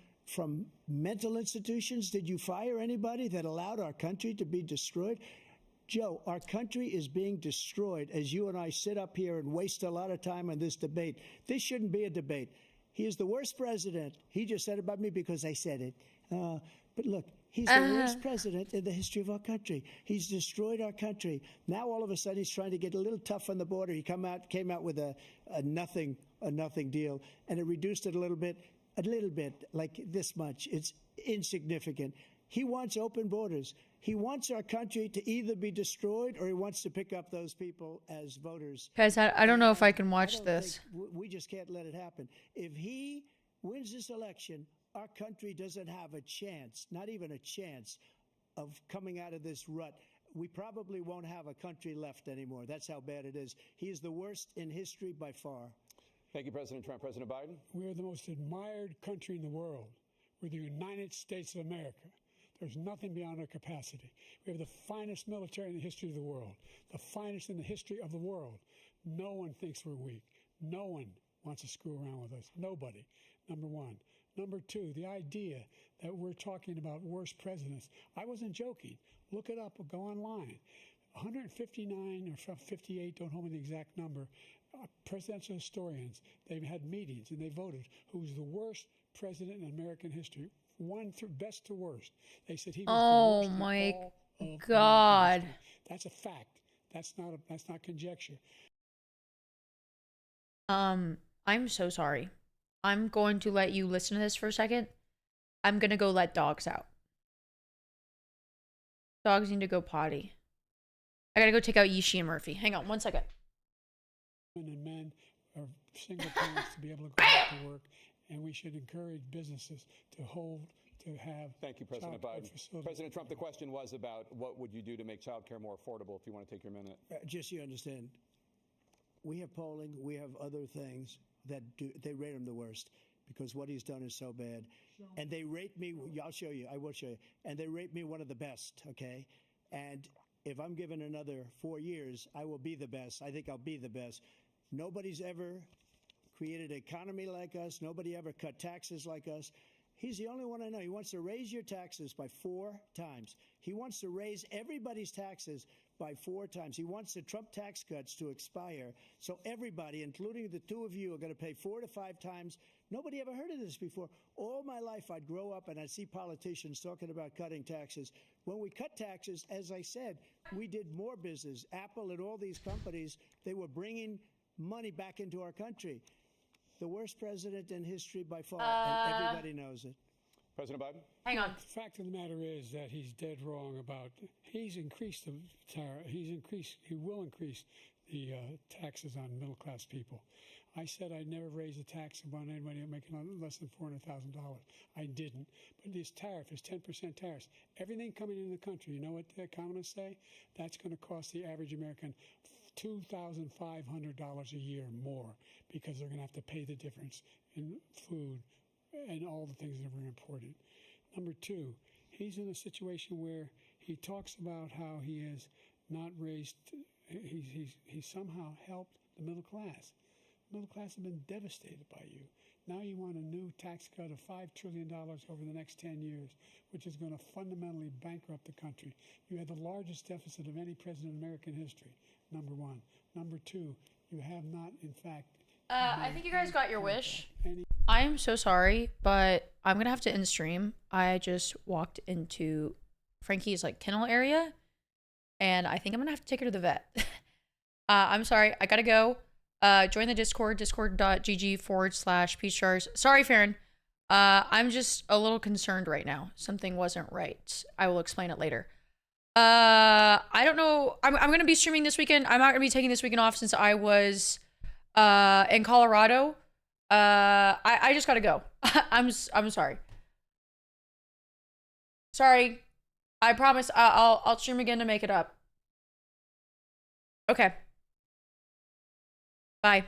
mental institutions? Did you fire anybody that allowed our country to be destroyed? Joe, our country is being destroyed as you and I sit up here and waste a lot of time on this debate. This shouldn't be a debate. He is the worst president. He just said about me because I said it. But look, he's the worst president in the history of our country. He's destroyed our country. Now all of a sudden he's trying to get a little tough on the border. He came out with a nothing a nothing deal, and it reduced it a little bit, like this much. It's insignificant. He wants open borders. He wants our country to either be destroyed or he wants to pick up those people as voters. Guys, I don't know if I can watch I don't this. think we just can't let it happen. If he wins this election, our country doesn't have a chance, not even a chance, of coming out of this rut. We probably won't have a country left anymore. That's how bad it is. He is the worst in history by far. Thank you, President Trump. President Biden? We are the most admired country in the world. We're the United States of America. There's nothing beyond our capacity. We have the finest military in the history of the world, the finest in the history of the world. No one thinks we're weak. No one wants to screw around with us. Nobody, number one. Number two, the idea that we're talking about worst presidents. I wasn't joking. Look it up or go online. 159 or 58, don't hold me the exact number, presidential historians, they've had meetings and they voted who's the worst president in American history. One through best to worst. They said he was the worst my in all of God. American history. That's a fact. That's not conjecture. I'm so sorry. I'm going to let you listen to this for a second. I'm gonna go let dogs out. Dogs need to go potty. I gotta go take out Yishi and Murphy. Hang on one second. Women and men are single parents to be able to go back to work, and we should encourage businesses to have. Thank you, President Biden. President Trump, the question was about what would you do to make child care more affordable, if you want to take your minute. Just so you understand, we have polling, we have other things that they rate him the worst because what he's done is so bad. And they rate me, I'll show you, I will show you, and they rate me one of the best, okay? And if I'm given another 4 years, I will be the best. I think I'll be the best. Nobody's ever created an economy like us. Nobody ever cut taxes like us. He's the only one I know. He wants to raise your taxes by 4 times. He wants to raise everybody's taxes by 4 times. He wants the Trump tax cuts to expire. So everybody, including the two of you, are going to pay 4 to 5 times. Nobody ever heard of this before. All my life, I'd grow up and I'd see politicians talking about cutting taxes. When we cut taxes, as I said, we did more business. Apple and all these companies, they were bringing money back into our country. The worst president in history by far, and everybody knows it. President Biden? Hang on. The fact of the matter is that he's dead wrong about. He's increased the tariff. He will increase the taxes on middle class people. I said I'd never raise a tax on anybody making less than $400,000. I didn't. But this tariff is 10% tariffs. Everything coming into the country, you know what the economists say? That's going to cost the average American $2,500 a year more because they're going to have to pay the difference in food and all the things that we're importing. Number two, he's in a situation where he talks about how he has not raised, he's somehow helped the middle class. The middle class have been devastated by you. Now you want a new tax cut of $5 trillion over the next 10 years, which is going to fundamentally bankrupt the country. You had the largest deficit of any president in American history, number one. Number two, you have not, in fact... I think you guys got your wish. I am so sorry, but I'm gonna have to end stream. I just walked into Frankie's kennel area, and I think I'm gonna have to take her to the vet. I'm sorry, I gotta go. Join the Discord, discord.gg/PeachJars. Sorry, Farron. I'm just a little concerned right now. Something wasn't right. I will explain it later. I don't know. I'm gonna be streaming this weekend. I'm not gonna be taking this weekend off since I was in Colorado. I just gotta go. I'm sorry. Sorry. I promise I'll stream again to make it up. Okay. Bye.